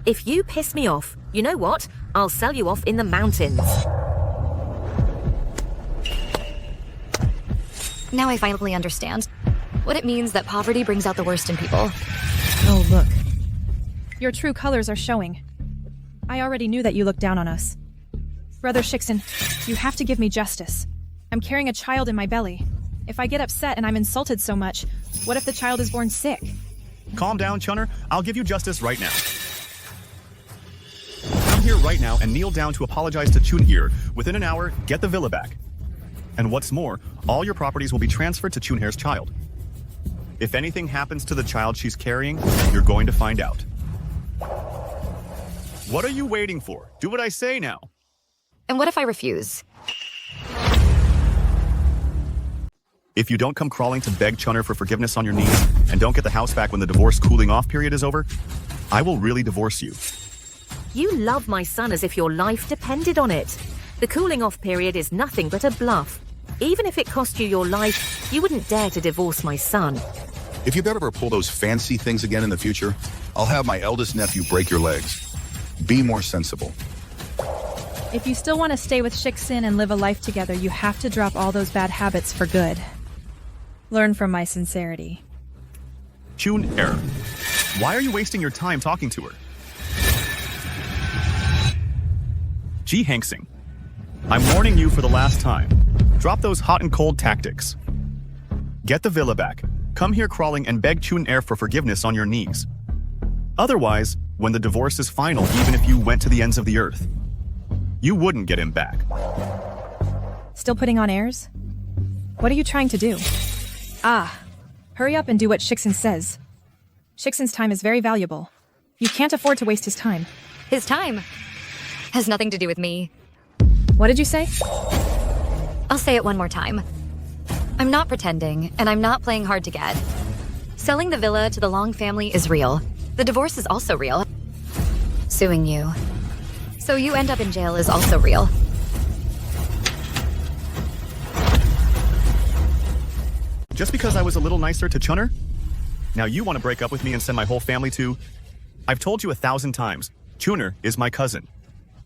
If you piss me off, you know what? I'll sell you off in the mountains. Now I finally understand what it means that poverty brings out the worst in people. Oh, look. Your true colors are showing. I already knew that you looked down on us. Brother Shixin, you have to give me justice. I'm carrying a child in my belly. If I get upset and I'm insulted so much, what if the child is born sick? Calm down, Chunner. I'll give you justice right now. Come here right now and kneel down to apologize to Chunheer. Within an hour, get the villa back. And what's more, all your properties will be transferred to Chunheer's child. If anything happens to the child she's carrying, you're going to find out. What are you waiting for? Do what I say now. And what if I refuse? If you don't come crawling to beg Chunner for forgiveness on your knees and don't get the house back when the divorce cooling off period is over, I will really divorce you. You love my son as if your life depended on it. The cooling off period is nothing but a bluff. Even if it cost you your life, you wouldn't dare to divorce my son. If you ever pull those fancy things again in the future, I'll have my eldest nephew break your legs. Be more sensible. If you still want to stay with Shixin and live a life together, you have to drop all those bad habits for good. Learn from my sincerity. Chun-er, why are you wasting your time talking to her? Ji Hangsing, I'm warning you for the last time. Drop those hot and cold tactics. Get the villa back. Come here crawling and beg Chun-er for forgiveness on your knees. Otherwise, when the divorce is final, even if you went to the ends of the earth, you wouldn't get him back. Still putting on airs? What are you trying to do? Hurry up and do what Shixin says. Shixin's time is very valuable. You can't afford to waste his time. His time has nothing to do with me. What did you say? I'll say it one more time. I'm not pretending, and I'm not playing hard to get. Selling the villa to the Long family is real. The divorce is also real. Suing you, so you end up in jail, is also real. Just because I was a little nicer to Chunner? Now you want to break up with me and send my whole family to... I've told you 1,000 times, Chunner is my cousin.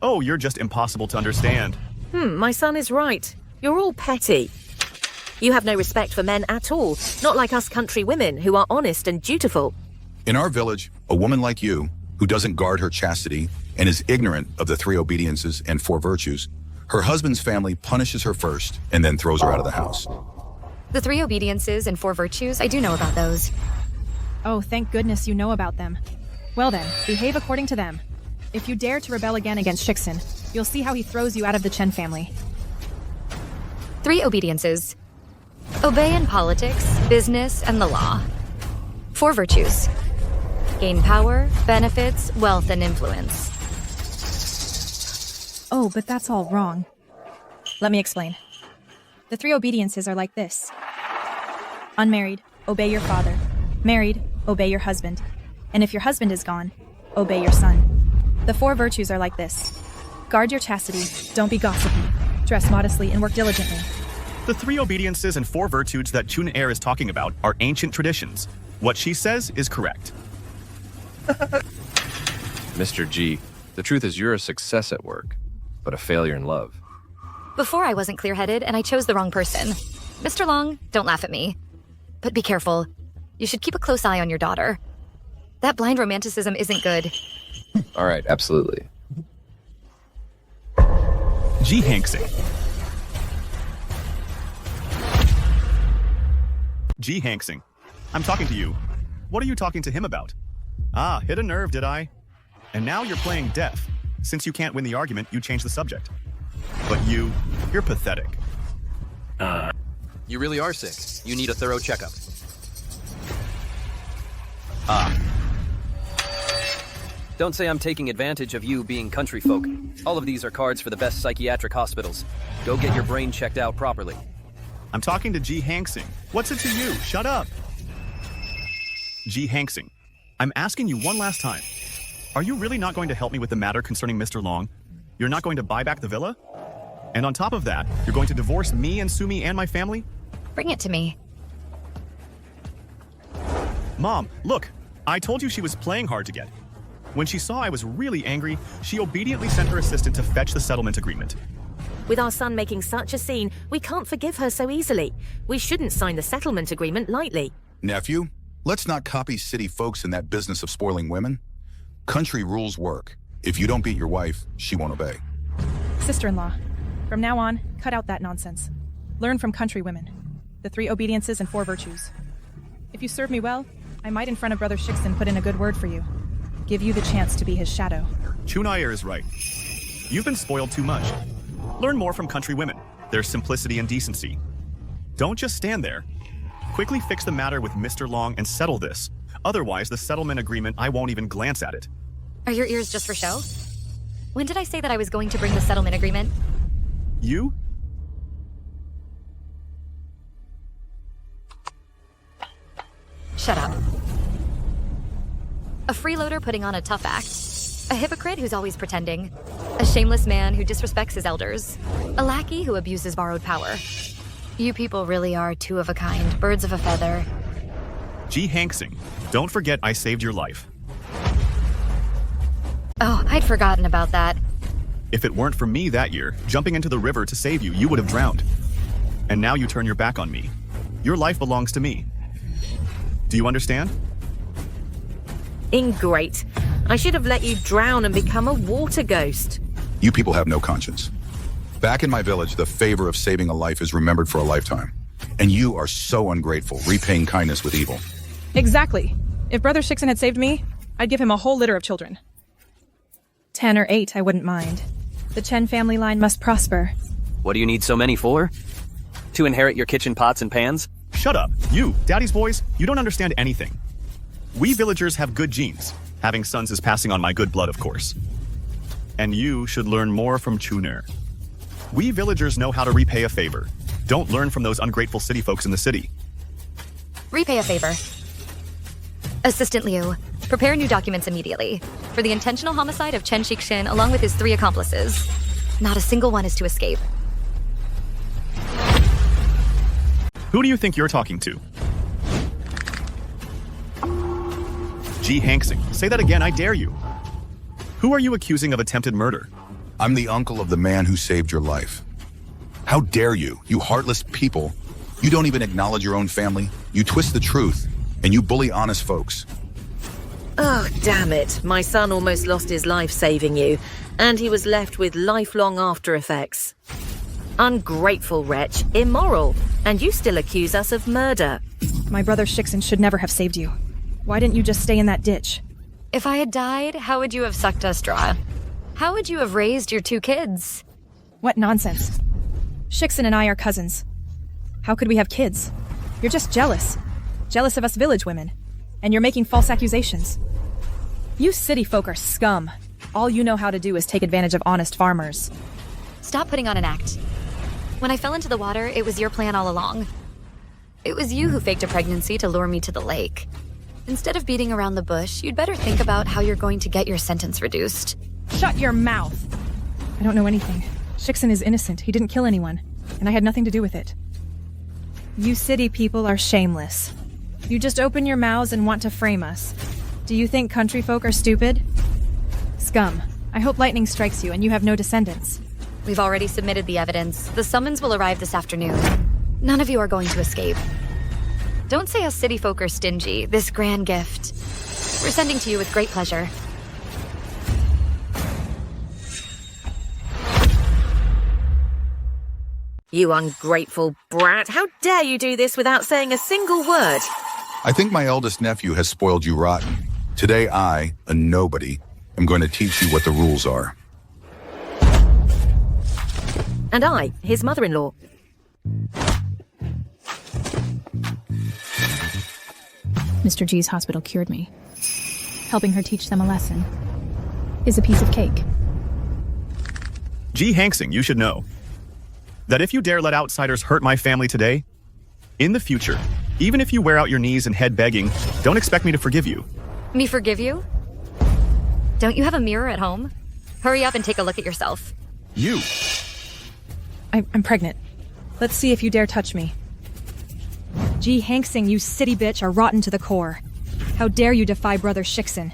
Oh, you're just impossible to understand. My son is right. You're all petty. You have no respect for men at all, not like us country women who are honest and dutiful. In our village, a woman like you, who doesn't guard her chastity and is ignorant of the 3 obediences and 4 virtues, her husband's family punishes her first and then throws her out of the house. The 3 obediences and 4 virtues, I do know about those. Oh, thank goodness you know about them. Well then, behave according to them. If you dare to rebel again against Shiksen, you'll see how he throws you out of the Chen family. 3 obediences. Obey in politics, business, and the law. 4 virtues. Gain power, benefits, wealth, and influence. Oh, but that's all wrong. Let me explain. The 3 obediences are like this. Unmarried, obey your father. Married, obey your husband. And if your husband is gone, obey your son. The 4 virtues are like this. Guard your chastity, don't be gossipy, dress modestly, and work diligently. The 3 obediences and 4 virtues that Chun Er is talking about are ancient traditions. What she says is correct. Mr. G, the truth is you're a success at work, but a failure in love. Before I wasn't clear-headed and I chose the wrong person. Mr. Long, don't laugh at me. But be careful. You should keep a close eye on your daughter. That blind romanticism isn't good. All right, absolutely. Ji Hanxing. Ji Hanxing. I'm talking to you. What are you talking to him about? Ah, hit a nerve, did I? And now you're playing deaf. Since you can't win the argument, you change the subject. But you're pathetic. You really are sick. You need a thorough checkup. Don't say I'm taking advantage of you being country folk. All of these are cards for the best psychiatric hospitals. Go get your brain checked out properly. I'm talking to Ji Hanxing. What's it to you? Shut up. Ji Hanxing, I'm asking you one last time. Are you really not going to help me with the matter concerning Mr. Long? You're not going to buy back the villa? And on top of that, you're going to divorce me and sue me and my family? Bring it to me. Mom, look, I told you she was playing hard to get. When she saw I was really angry, she obediently sent her assistant to fetch the settlement agreement. With our son making such a scene, we can't forgive her so easily. We shouldn't sign the settlement agreement lightly. Nephew, let's not copy city folks in that business of spoiling women. Country rules work. If you don't beat your wife, she won't obey. Sister-in-law, from now on, cut out that nonsense. Learn from country women. The 3 obediences and 4 virtues. If you serve me well, I might in front of Brother Shiksen put in a good word for you. Give you the chance to be his shadow. Chun-Er is right. You've been spoiled too much. Learn more from country women, their simplicity and decency. Don't just stand there. Quickly fix the matter with Mr. Long and settle this. Otherwise, the settlement agreement, I won't even glance at it. Are your ears just for show? When did I say that I was going to bring the settlement agreement? You? Shut up. A freeloader putting on a tough act. A hypocrite who's always pretending. A shameless man who disrespects his elders. A lackey who abuses borrowed power. You people really are 2 of a kind, birds of a feather. Ji Hanxing, don't forget I saved your life. Oh, I'd forgotten about that. If it weren't for me that year, jumping into the river to save you, you would have drowned. And now you turn your back on me. Your life belongs to me. Do you understand? Ingrate. I should have let you drown and become a water ghost. You people have no conscience. Back in my village, the favor of saving a life is remembered for a lifetime. And you are so ungrateful, repaying kindness with evil. Exactly. If Brother Shiksen had saved me, I'd give him a whole litter of children. 10 or 8, I wouldn't mind. The Chen family line must prosper. What do you need so many for? To inherit your kitchen pots and pans? Shut up. You, Daddy's boys, you don't understand anything. We villagers have good genes. Having sons is passing on my good blood, of course. And you should learn more from Chun-Er. We villagers know how to repay a favor. Don't learn from those ungrateful city folks in the city. Repay a favor. Assistant Liu, prepare new documents immediately. For the intentional homicide of Chen Shixin along with his 3 accomplices. Not a single one is to escape. Who do you think you're talking to? Ji Hanxing, say that again, I dare you. Who are you accusing of attempted murder? I'm the uncle of the man who saved your life. How dare you, you heartless people. You don't even acknowledge your own family. You twist the truth, and you bully honest folks. Oh, damn it. My son almost lost his life saving you, and he was left with lifelong after effects. Ungrateful wretch, immoral, and you still accuse us of murder. My brother Shixon should never have saved you. Why didn't you just stay in that ditch? If I had died, how would you have sucked us dry? How would you have raised your 2 kids? What nonsense. Shixon and I are cousins. How could we have kids? You're just jealous. Jealous of us village women. And you're making false accusations. You city folk are scum. All you know how to do is take advantage of honest farmers. Stop putting on an act. When I fell into the water, it was your plan all along. It was you who faked a pregnancy to lure me to the lake. Instead of beating around the bush, you'd better think about how you're going to get your sentence reduced. Shut your mouth! I don't know anything. Shixon is innocent. He didn't kill anyone. And I had nothing to do with it. You city people are shameless. You just open your mouths and want to frame us. Do you think country folk are stupid? Scum. I hope lightning strikes you and you have no descendants. We've already submitted the evidence. The summons will arrive this afternoon. None of you are going to escape. Don't say us city folk are stingy. This grand gift we're sending to you with great pleasure. You ungrateful brat. How dare you do this without saying a single word? I think my eldest nephew has spoiled you rotten. Today I, a nobody, am going to teach you what the rules are. And I, his mother-in-law. Mr. G's hospital cured me. Helping her teach them a lesson is a piece of cake. G. Hanksing, you should know that if you dare let outsiders hurt my family today, in the future, even if you wear out your knees and head begging, don't expect me to forgive you. Me forgive you? Don't you have a mirror at home? Hurry up and take a look at yourself. You. I'm pregnant. Let's see if you dare touch me. G. Hanksing, you city bitch, are rotten to the core. How dare you defy Brother Shixon?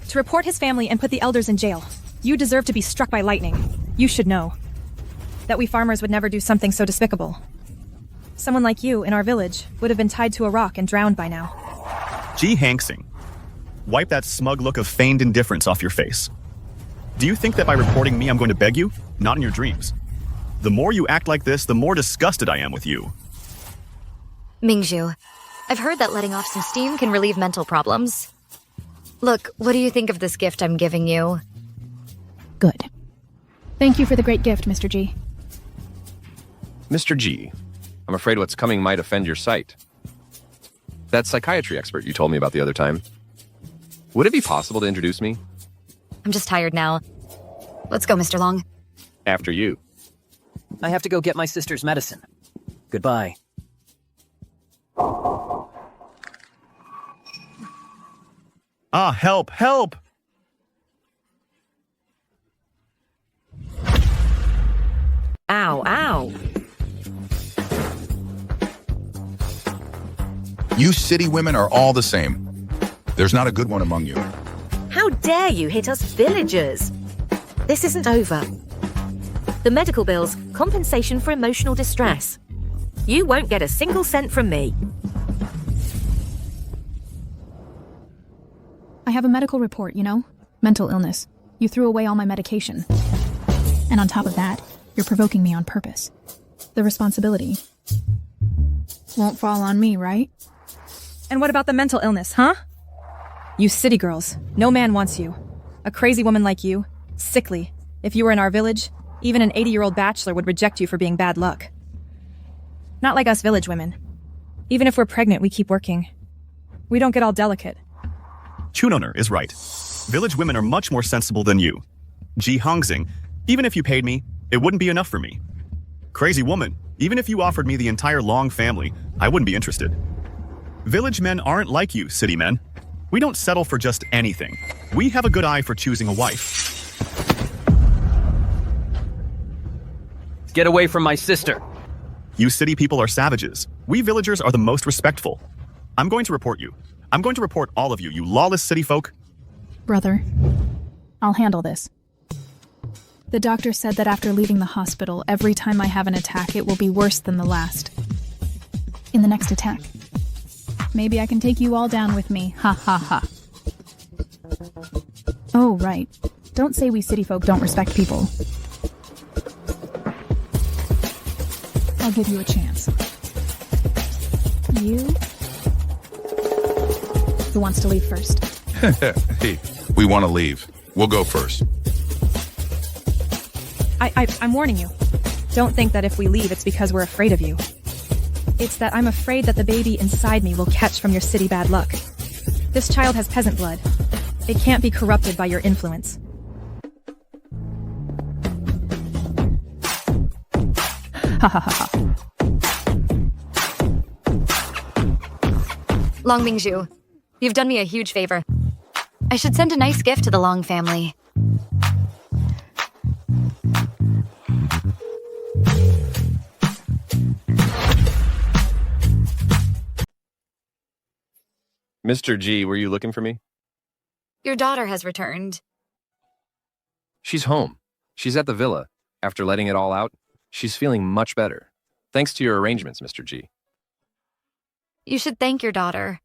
To report his family and put the elders in jail. You deserve to be struck by lightning. You should know that we farmers would never do something so despicable. Someone like you in our village would have been tied to a rock and drowned by now. G. Hanksing, wipe that smug look of feigned indifference off your face. Do you think that by reporting me I'm going to beg you? Not in your dreams. The more you act like this, the more disgusted I am with you. Mingzhu, I've heard that letting off some steam can relieve mental problems. Look, what do you think of this gift I'm giving you? Good. Thank you for the great gift, Mr. G. Mr. G, I'm afraid what's coming might offend your sight. That psychiatry expert you told me about the other time. Would it be possible to introduce me? I'm just tired now. Let's go, Mr. Long. After you. I have to go get my sister's medicine. Goodbye. Ah, help, help! Ow, ow. You city women are all the same. There's not a good one among you. How dare you hit us villagers? This isn't over. The medical bills, compensation for emotional distress. You won't get a single cent from me. I have a medical report, you know? Mental illness. You threw away all my medication. And on top of that, you're provoking me on purpose. The responsibility won't fall on me, right? And what about the mental illness, huh? You city girls. No man wants you. A crazy woman like you. Sickly. If you were in our village, even an 80-year-old bachelor would reject you for being bad luck. Not like us village women. Even if we're pregnant, we keep working. We don't get all delicate. Chunoner is right. Village women are much more sensible than you. Ji Hongxing, even if you paid me, it wouldn't be enough for me. Crazy woman, even if you offered me the entire Long family, I wouldn't be interested. Village men aren't like you, city men. We don't settle for just anything. We have a good eye for choosing a wife. Get away from my sister. You city people are savages. We villagers are the most respectful. I'm going to report you. I'm going to report all of you, you lawless city folk. Brother, I'll handle this. The doctor said that after leaving the hospital, every time I have an attack, it will be worse than the last. In the next attack, maybe I can take you all down with me. Ha ha ha. Oh, right. Don't say we city folk don't respect people. I'll give you a chance. You? Who wants to leave first? Hey, we want to leave. We'll go first. I'm warning you. Don't think that if we leave, it's because we're afraid of you. It's that I'm afraid that the baby inside me will catch from your city bad luck. This child has peasant blood. It can't be corrupted by your influence. Ha ha ha ha. Long Mingzhu, you've done me a huge favor. I should send a nice gift to the Long family. Mr. G, were you looking for me? Your daughter has returned. She's home. She's at the villa. After letting it all out, she's feeling much better. Thanks to your arrangements, Mr. G. You should thank your daughter.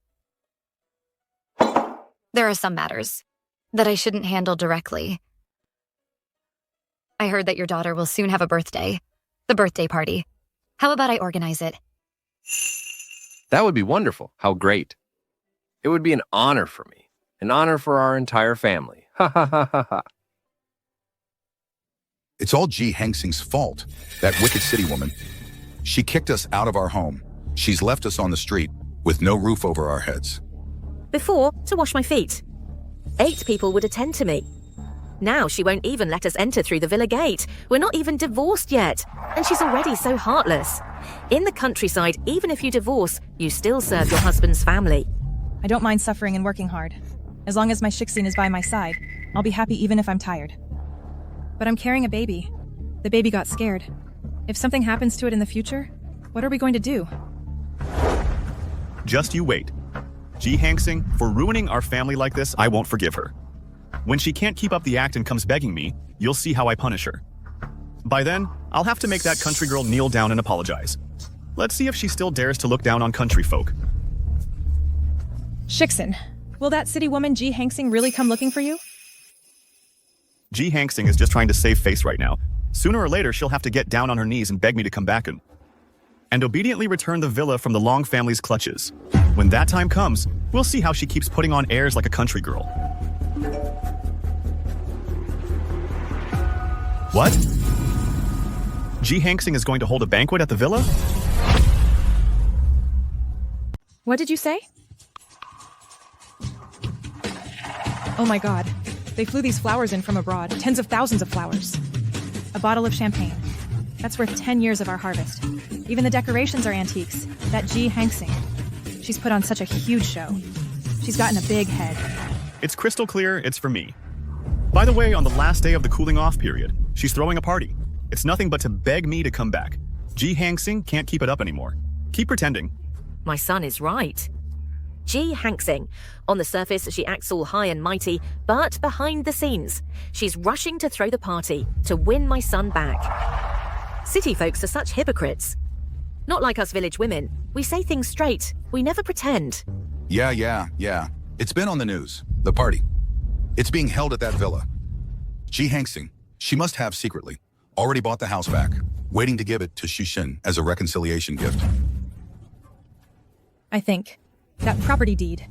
There are some matters that I shouldn't handle directly. I heard that your daughter will soon have a birthday. The birthday party. How about I organize it? That would be wonderful. How great. It would be an honor for me. An honor for our entire family. Ha ha ha ha ha. It's all Ji Hangsing's fault, that wicked city woman. She kicked us out of our home. She's left us on the street with no roof over our heads. Before, to wash my feet. 8 people would attend to me. Now she won't even let us enter through the villa gate. We're not even divorced yet. And she's already so heartless. In the countryside, even if you divorce, you still serve your husband's family. I don't mind suffering and working hard. As long as my Shixin is by my side, I'll be happy even if I'm tired. But I'm carrying a baby. The baby got scared. If something happens to it in the future, what are we going to do? Just you wait. Ji Hangsing, for ruining our family like this, I won't forgive her. When she can't keep up the act and comes begging me, you'll see how I punish her. By then, I'll have to make that country girl kneel down and apologize. Let's see if she still dares to look down on country folk. Shixin, will that city woman Ji Hangsing really come looking for you? Ji Hangsing is just trying to save face right now. Sooner or later, she'll have to get down on her knees and beg me to come back and obediently return the villa from the Long family's clutches. When that time comes, we'll see how she keeps putting on airs like a country girl. What? Ji Hangsing is going to hold a banquet at the villa? What did you say? Oh my god. They flew these flowers in from abroad, tens of thousands of flowers. A bottle of champagne. That's worth 10 years of our harvest. Even the decorations are antiques. That Ji Hangsing. She's put on such a huge show. She's gotten a big head. It's crystal clear it's for me. By the way, on the last day of the cooling off period, she's throwing a party. It's nothing but to beg me to come back. Ji Hangsing can't keep it up anymore. Keep pretending. My son is right. Ji Hangsing. On the surface, she acts all high and mighty, but behind the scenes, she's rushing to throw the party to win my son back. City folks are such hypocrites. Not like us village women. We say things straight. We never pretend. Yeah. It's been on the news. The party. It's being held at that villa. Ji Hangsing, she must have secretly already bought the house back, waiting to give it to Shixin as a reconciliation gift. I think. That property deed.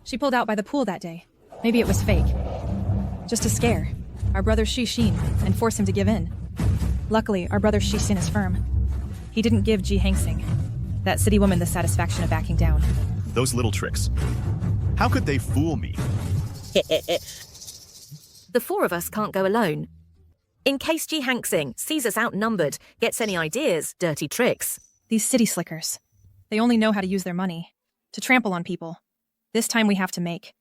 She pulled out by the pool that day. Maybe it was fake. Just to scare our brother Shixin and force him to give in. Luckily, our brother Shixin is firm. He didn't give Ji Hangsing, that city woman, the satisfaction of backing down. Those little tricks. How could they fool me? The 4 of us can't go alone. In case Ji Hangsing sees us outnumbered, gets any ideas, dirty tricks. These city slickers. They only know how to use their money. To trample on people. This time we have to make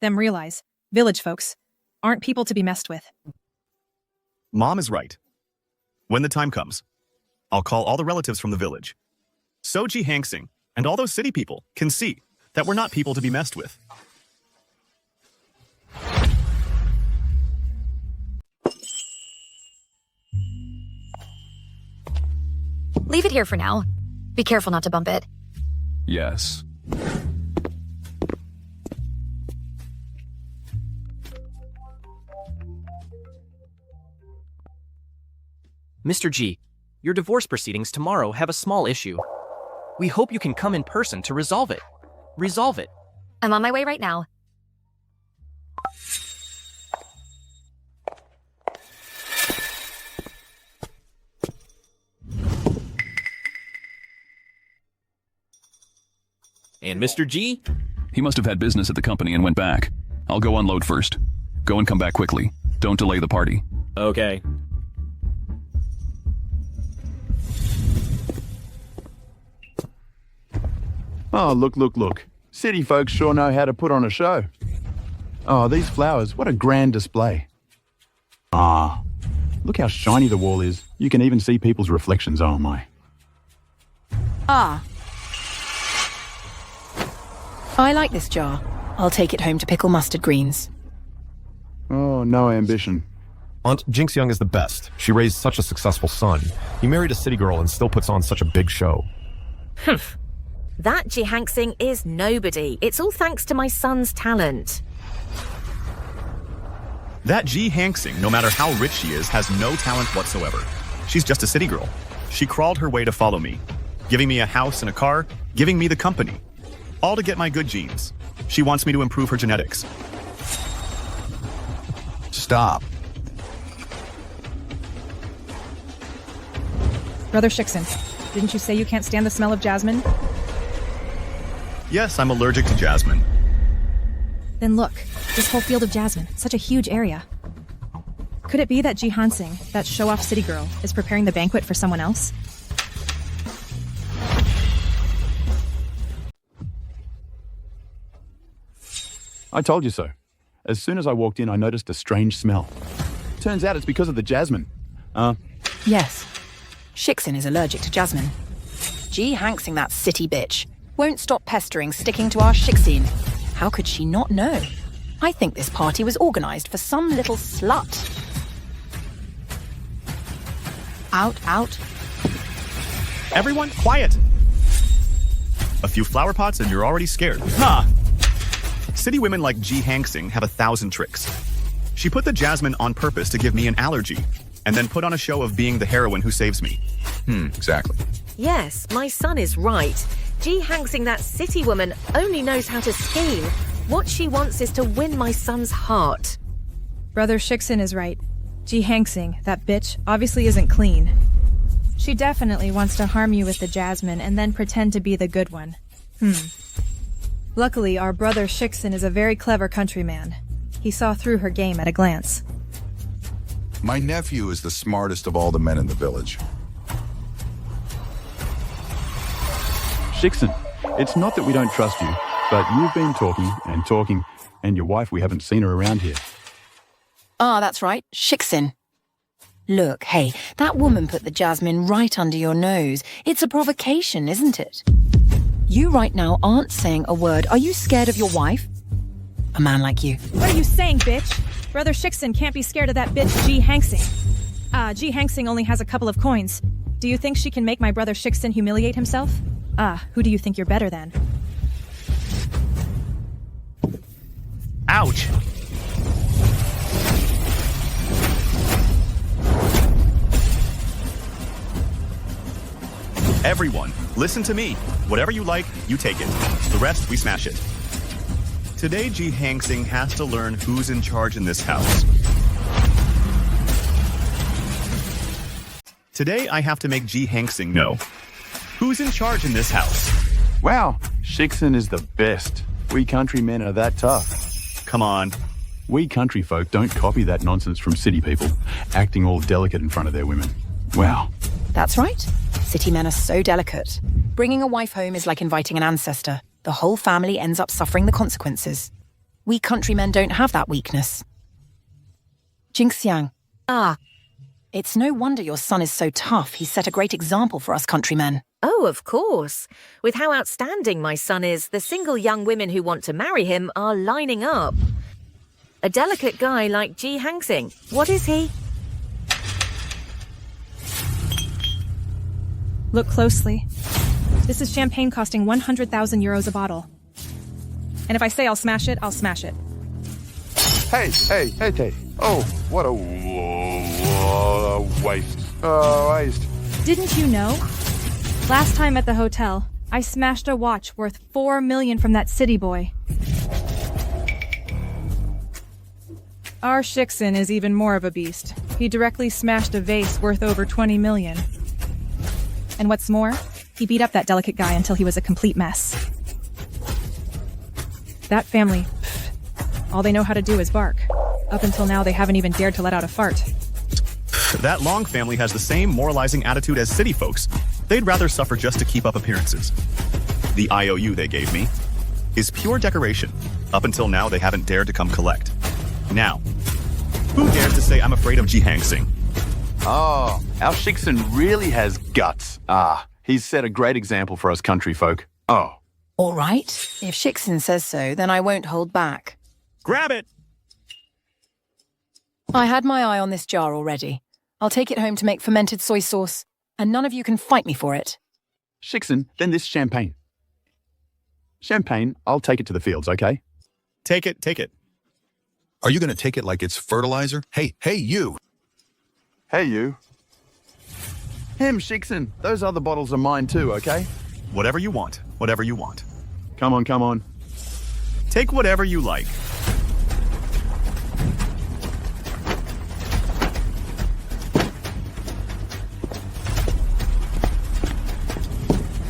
them realize village folks aren't people to be messed with. Mom is right. When the time comes, I'll call all the relatives from the village. So Ji Hangsing and all those city people can see that we're not people to be messed with. Leave it here for now. Be careful not to bump it. Yes. Mr. G, your divorce proceedings tomorrow have a small issue. We hope you can come in person to resolve it. Resolve it. I'm on my way right now. And Mr. G? He must have had business at the company and went back. I'll go unload first. Go and come back quickly. Don't delay the party. Okay. Oh, look. City folks sure know how to put on a show. Oh, these flowers, what a grand display. Ah, look how shiny the wall is. You can even see people's reflections, oh my. Ah. I like this jar. I'll take it home to pickle mustard greens. Oh, no ambition. Aunt Jinx Young is the best. She raised such a successful son. He married a city girl and still puts on such a big show. Humph. That Ji Hangsing is nobody. It's all thanks to my son's talent. That Ji Hangsing, no matter how rich she is, has no talent whatsoever. She's just a city girl. She crawled her way to follow me, giving me a house and a car, giving me the company. All to get my good genes. She wants me to improve her genetics. Stop. Brother Shixon, didn't you say you can't stand the smell of jasmine? Yes, I'm allergic to jasmine. Then look, this whole field of jasmine, such a huge area. Could it be that Ji Hansing, that show-off city girl, is preparing the banquet for someone else? I told you so. As soon as I walked in, I noticed a strange smell. Turns out it's because of the jasmine. Yes. Shixon is allergic to jasmine. Ji Hangsing, that city bitch, won't stop pestering, sticking to our Shixin. How could she not know? I think this party was organized for some little slut. Out. Everyone, quiet! A few flower pots and you're already scared. Ha! City women like Ji Hangsing have 1,000 tricks. She put the jasmine on purpose to give me an allergy, and then put on a show of being the heroine who saves me. Exactly. Yes, my son is right. Ji Hangsing, that city woman, only knows how to scheme. What she wants is to win my son's heart. Brother Shixon is right. Ji Hangsing, that bitch, obviously isn't clean. She definitely wants to harm you with the jasmine and then pretend to be the good one. Luckily, our brother Shixon is a very clever countryman. He saw through her game at a glance. My nephew is the smartest of all the men in the village. Shixon, it's not that we don't trust you, but you've been talking, and your wife, we haven't seen her around here. Ah, that's right, Shixon. Look, hey, that woman put the jasmine right under your nose. It's a provocation, isn't it? You right now aren't saying a word. Are you scared of your wife? A man like you. What are you saying, bitch? Brother Shixon can't be scared of that bitch Ji Hangsing. Ji Hangsing only has a couple of coins. Do you think she can make my brother Shixon humiliate himself? Who do you think you're better than? Ouch! Everyone, listen to me. Whatever you like, you take it. The rest, we smash it. Today, Ji Hangsing has to learn who's in charge in this house. Today, I have to make Ji Hangsing know who's in charge in this house. Wow, Shixon is the best. We countrymen are that tough. Come on. We country folk don't copy that nonsense from city people, acting all delicate in front of their women. Wow. That's right. City men are so delicate. Bringing a wife home is like inviting an ancestor. The whole family ends up suffering the consequences. We countrymen don't have that weakness. Jinxiang. It's no wonder your son is so tough. He's set a great example for us countrymen. Oh, of course. With how outstanding my son is, the single young women who want to marry him are lining up. A delicate guy like Ji Hangsing. What is he? Look closely. This is champagne costing 100,000 euros a bottle. And if I say I'll smash it, I'll smash it. Hey. Oh, what a waste. Oh, aced. Didn't you know? Last time at the hotel, I smashed a watch worth 4 million from that city boy. Our Shiksin is even more of a beast. He directly smashed a vase worth over 20 million. And what's more, he beat up that delicate guy until he was a complete mess. That family, all they know how to do is bark. Up until now, they haven't even dared to let out a fart. That Long family has the same moralizing attitude as city folks. They'd rather suffer just to keep up appearances. The IOU they gave me is pure decoration. Up until now, they haven't dared to come collect. Now, who dares to say I'm afraid of Ji Hangsing? Oh, our Shiksin really has guts. He's set a great example for us country folk. Oh. All right. If Shiksin says so, then I won't hold back. Grab it! I had my eye on this jar already. I'll take it home to make fermented soy sauce, and none of you can fight me for it. Shiksin, then this champagne. Champagne, I'll take it to the fields, okay? Take it, take it. Are you going to take it like it's fertilizer? Hey, you! Hey, you. Shiksin, those other bottles are mine too, okay? Whatever you want, whatever you want. Come on. Take whatever you like.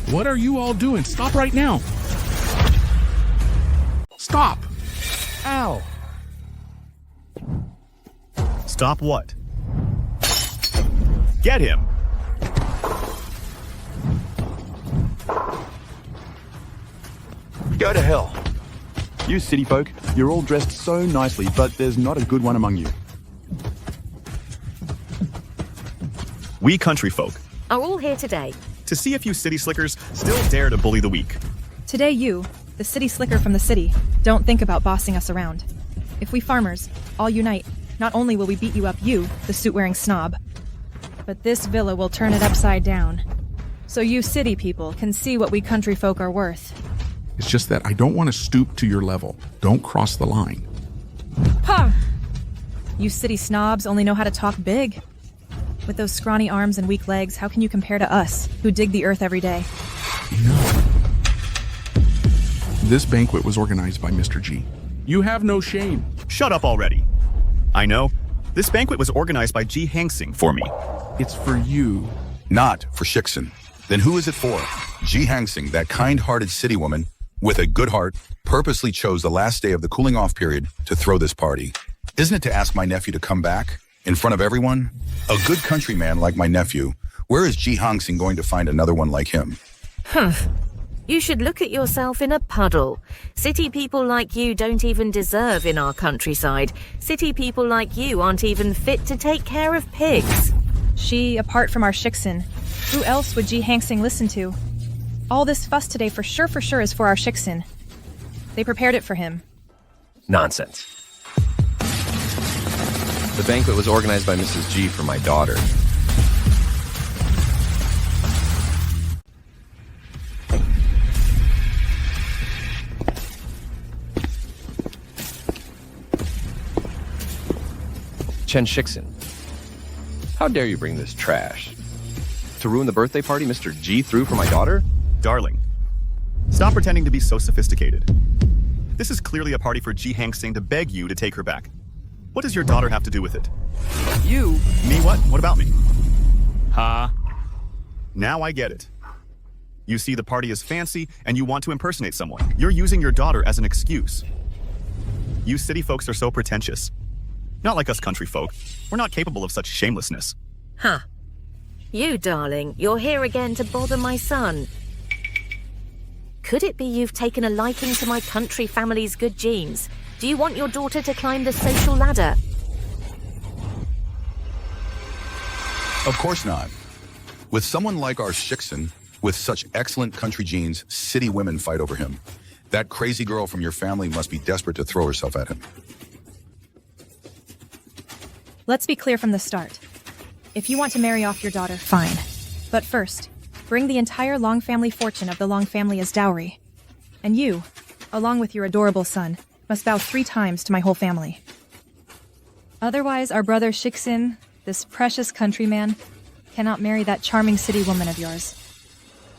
What are you all doing? Stop right now. Stop. Ow. Stop what? Get him! Go to hell. You city folk, you're all dressed so nicely, but there's not a good one among you. We country folk are all here today to see if you city slickers still dare to bully the weak. Today you, the city slicker from the city, don't think about bossing us around. If we farmers all unite, not only will we beat you up, you, the suit-wearing snob, but this villa will turn it upside down. So you city people can see what we country folk are worth. It's just that I don't want to stoop to your level. Don't cross the line. Huh! You city snobs only know how to talk big. With those scrawny arms and weak legs, how can you compare to us, who dig the earth every day? No. This banquet was organized by Mr. G. You have no shame. Shut up already. I know. This banquet was organized by Ji Hangsing for me. It's for you. Not for Shiksin. Then who is it for? Ji Hangsing, that kind-hearted city woman, with a good heart, purposely chose the last day of the cooling-off period to throw this party. Isn't it to ask my nephew to come back? In front of everyone? A good countryman like my nephew. Where is Ji Hangsing going to find another one like him? You should look at yourself in a puddle. City people like you don't even deserve in our countryside. City people like you aren't even fit to take care of pigs. She, apart from our Shiksin, who else would Ji Hangsing listen to? All this fuss today for sure is for our Shiksin. They prepared it for him. Nonsense. The banquet was organized by Mrs. G for my daughter. Chen Shiksin, how dare you bring this trash? To ruin the birthday party Mr. G threw for my daughter? Darling, stop pretending to be so sophisticated. This is clearly a party for Ji Hangsing to beg you to take her back. What does your daughter have to do with it? You? Me what? What about me? Now I get it. You see the party is fancy and you want to impersonate someone. You're using your daughter as an excuse. You city folks are so pretentious. Not like us country folk. We're not capable of such shamelessness. You, darling, you're here again to bother my son. Could it be you've taken a liking to my country family's good genes? Do you want your daughter to climb the social ladder? Of course not. With someone like our Shiksin, with such excellent country genes, city women fight over him. That crazy girl from your family must be desperate to throw herself at him. Let's be clear from the start. If you want to marry off your daughter, fine. But first, bring the entire Long family fortune of the Long family as dowry. And you, along with your adorable son, must bow 3 times to my whole family. Otherwise, our brother Shiksin, this precious countryman, cannot marry that charming city woman of yours.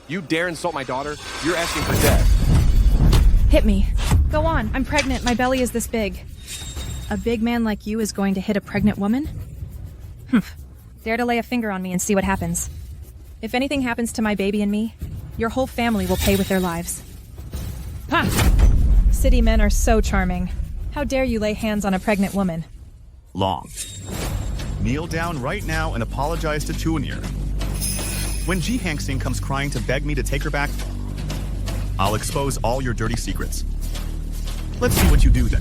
You dare insult my daughter? You're asking for death. Hit me. Go on, I'm pregnant, my belly is this big. A big man like you is going to hit a pregnant woman? Humph. Dare to lay a finger on me and see what happens. If anything happens to my baby and me, your whole family will pay with their lives. Ha! City men are so charming. How dare you lay hands on a pregnant woman? Long. Kneel down right now and apologize to Chunir. When Ji Hangsing comes crying to beg me to take her back, I'll expose all your dirty secrets. Let's see what you do then.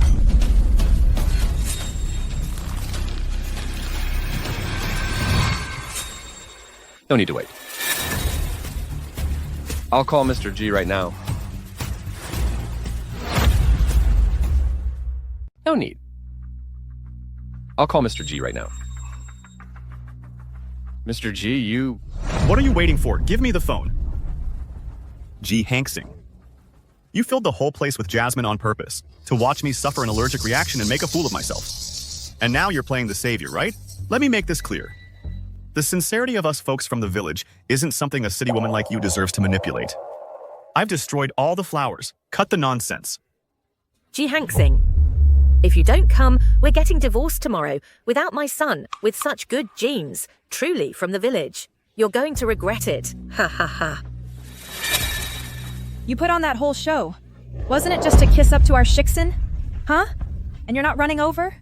No need to wait. I'll call Mr. G right now. No need. I'll call Mr. G right now. Mr. G, you... What are you waiting for? Give me the phone. Ji Hangsing. You filled the whole place with jasmine on purpose, to watch me suffer an allergic reaction and make a fool of myself. And now you're playing the savior, right? Let me make this clear. The sincerity of us folks from the village isn't something a city woman like you deserves to manipulate. I've destroyed all the flowers. Cut the nonsense. Ji Hangsing, if you don't come, we're getting divorced tomorrow, without my son, with such good genes, truly from the village. You're going to regret it. Ha ha ha. You put on that whole show. Wasn't it just to kiss up to our Shiksin? Huh? And you're not running over?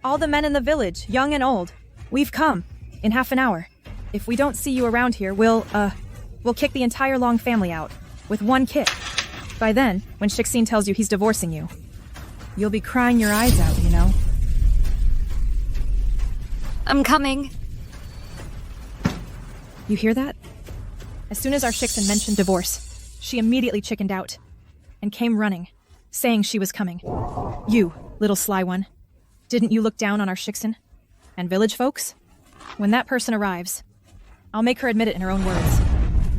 All the men in the village, young and old. We've come. In half an hour. If we don't see you around here, we'll kick the entire Long family out. With one kick. By then, when Shiksin tells you he's divorcing you, you'll be crying your eyes out, you know? I'm coming. You hear that? As soon as our Shiksin mentioned divorce, she immediately chickened out and came running, saying she was coming. You, little sly one. Didn't you look down on our Shiksin? And village folks? When that person arrives, I'll make her admit it in her own words,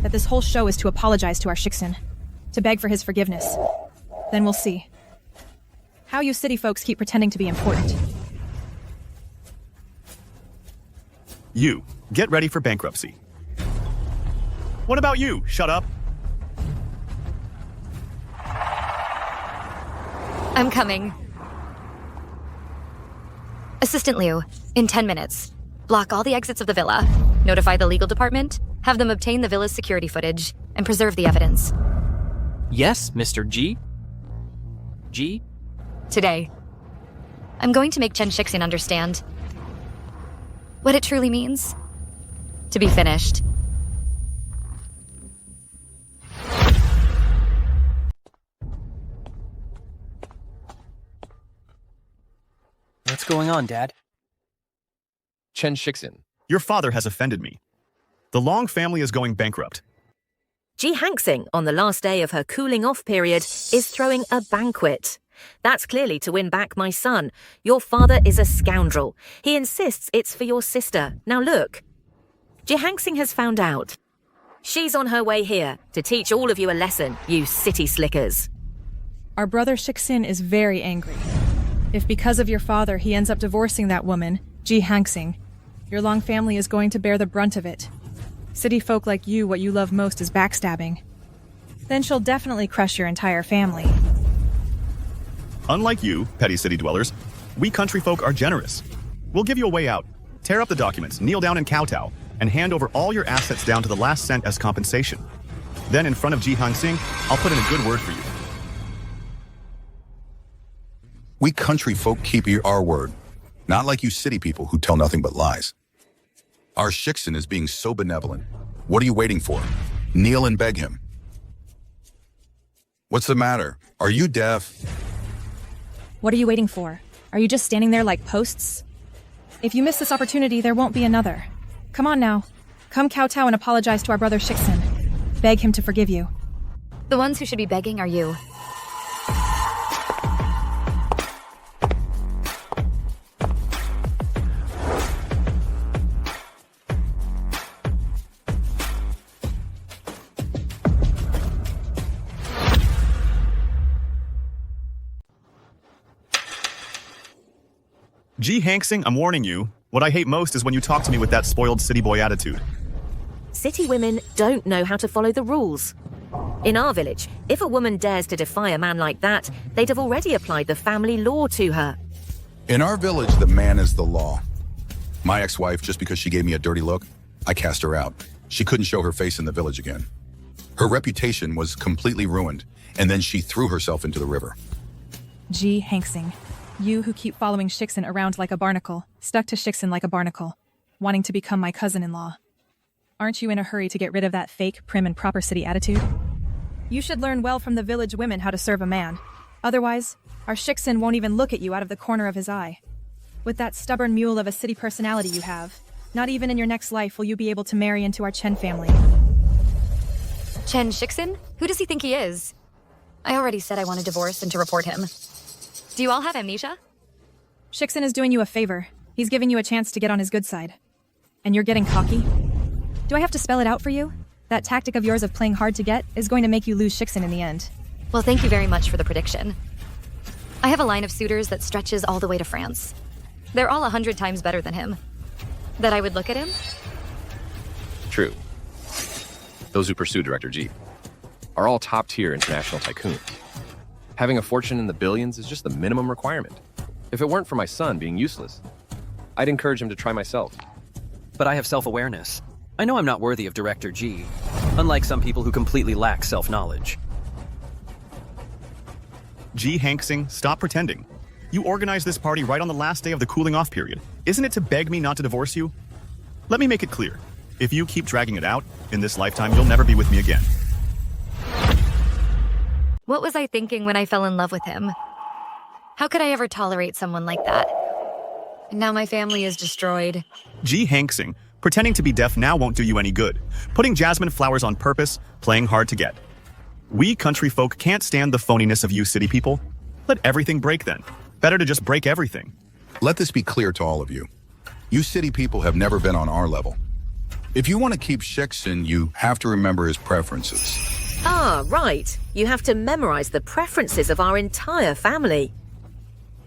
that this whole show is to apologize to our Shiksin, to beg for his forgiveness. Then we'll see. How you city folks keep pretending to be important. You, get ready for bankruptcy. What about you? Shut up. I'm coming. Assistant Liu, in 10 minutes. Block all the exits of the villa, notify the legal department, have them obtain the villa's security footage, and preserve the evidence. Yes, Mr. G? G? Today, I'm going to make Chen Shixin understand what it truly means to be finished. What's going on, Dad? Chen Shixin. Your father has offended me. The Long family is going bankrupt. Ji Hangsing, on the last day of her cooling-off period, is throwing a banquet. That's clearly to win back my son. Your father is a scoundrel. He insists it's for your sister. Now look. Ji Hangsing has found out. She's on her way here to teach all of you a lesson, you city slickers. Our brother Shixin is very angry. If because of your father he ends up divorcing that woman, Ji Hangsing, your Long family is going to bear the brunt of it. City folk like you, what you love most is backstabbing. Then she'll definitely crush your entire family. Unlike you, petty city dwellers, we country folk are generous. We'll give you a way out. Tear up the documents, kneel down and kowtow, and hand over all your assets down to the last cent as compensation. Then in front of Ji Hangsing, I'll put in a good word for you. We country folk keep our word, not like you city people who tell nothing but lies. Our Shixin is being so benevolent. What are you waiting for? Kneel and beg him. What's the matter? Are you deaf? What are you waiting for? Are you just standing there like posts? If you miss this opportunity, there won't be another. Come on now. Come kowtow and apologize to our brother Shixin. Beg him to forgive you. The ones who should be begging are you. Ji Hangsing, I'm warning you. What I hate most is when you talk to me with that spoiled city boy attitude. city women don't know how to follow the rules. In our village, if a woman dares to defy a man like that, they'd have already applied the family law to her. In our village, the man is the law. My ex-wife, just because she gave me a dirty look, I cast her out. She couldn't show her face in the village again. Her reputation was completely ruined, and then she threw herself into the river. G. Hanksing, you who keep following Shixin around like a barnacle, stuck to Shixin like a barnacle, wanting to become my cousin-in-law. Aren't you in a hurry to get rid of that fake, prim and proper city attitude? You should learn well from the village women how to serve a man. Otherwise, our Shixin won't even look at you out of the corner of his eye. With that stubborn mule of a city personality you have, not even in your next life will you be able to marry into our Chen family. Chen Shixin? Who does he think he is? I already said I want a divorce and to report him. Do you all have amnesia? Shixin is doing you a favor. He's giving you a chance to get on his good side. And you're getting cocky? Do I have to spell it out for you? That tactic of yours of playing hard to get is going to make you lose Shixin in the end. Well, thank you very much for the prediction. I have a line of suitors that stretches all the way to France. They're all 100 times better than him. That I would look at him? True. Those who pursue Director G are all top-tier international tycoons. Having a fortune in the billions is just the minimum requirement. If it weren't for my son being useless, I'd encourage him to try myself. But I have self-awareness. I know I'm not worthy of Director G, unlike some people who completely lack self-knowledge. G. Hanksing, stop pretending. You organized this party right on the last day of the cooling-off period. Isn't it to beg me not to divorce you? Let me make it clear. If you keep dragging it out, in this lifetime you'll never be with me again. What was I thinking when I fell in love with him? How could I ever tolerate someone like that? And now my family is destroyed. G. Hanksing, pretending to be deaf now won't do you any good. Putting jasmine flowers on purpose, playing hard to get. We country folk can't stand the phoniness of you city people. Let everything break then. Better to just break everything. Let this be clear to all of you. You city people have never been on our level. If you want to keep Shixin, you have to remember his preferences. Ah, right. You have to memorize the preferences of our entire family.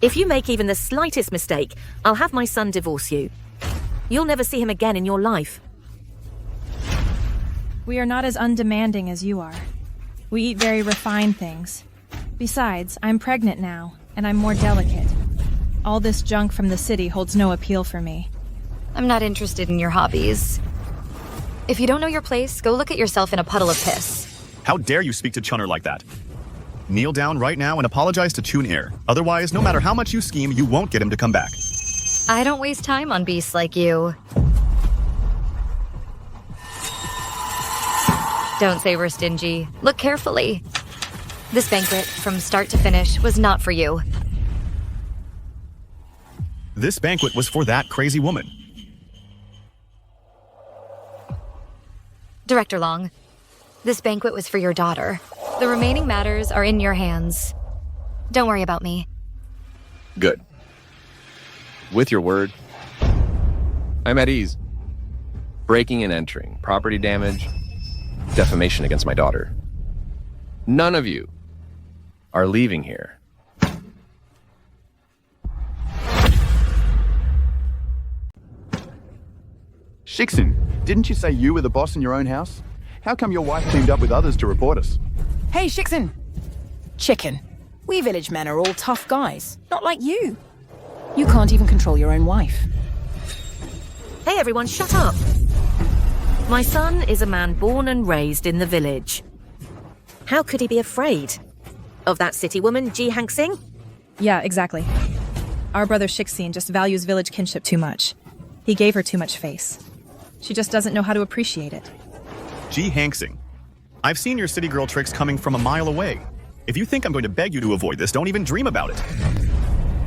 If you make even the slightest mistake, I'll have my son divorce you. You'll never see him again in your life. We are not as undemanding as you are. We eat very refined things. Besides, I'm pregnant now, and I'm more delicate. All this junk from the city holds no appeal for me. I'm not interested in your hobbies. If you don't know your place, go look at yourself in a puddle of piss. How dare you speak to Chunner like that? Kneel down right now and apologize to Chun Air. Otherwise, no matter how much you scheme, you won't get him to come back. I don't waste time on beasts like you. Don't say we're stingy. Look carefully. This banquet, from start to finish, was not for you. This banquet was for that crazy woman. Director Long, this banquet was for your daughter. The remaining matters are in your hands. Don't worry about me. Good. With your word, I'm at ease. Breaking and entering, property damage, defamation against my daughter. None of you are leaving here. Shixin, didn't you say you were the boss in your own house? How come your wife teamed up with others to report us? Hey, Shixin. Chicken. We village men are all tough guys, not like you. You can't even control your own wife. Hey everyone, shut up. My son is a man born and raised in the village. How could he be afraid? Of that city woman, Ji Hanksing? Yeah, exactly. Our brother Shixin just values village kinship too much. He gave her too much face. She just doesn't know how to appreciate it. G. Hanksing, I've seen your city girl tricks coming from a mile away. If you think I'm going to beg you to avoid this, don't even dream about it.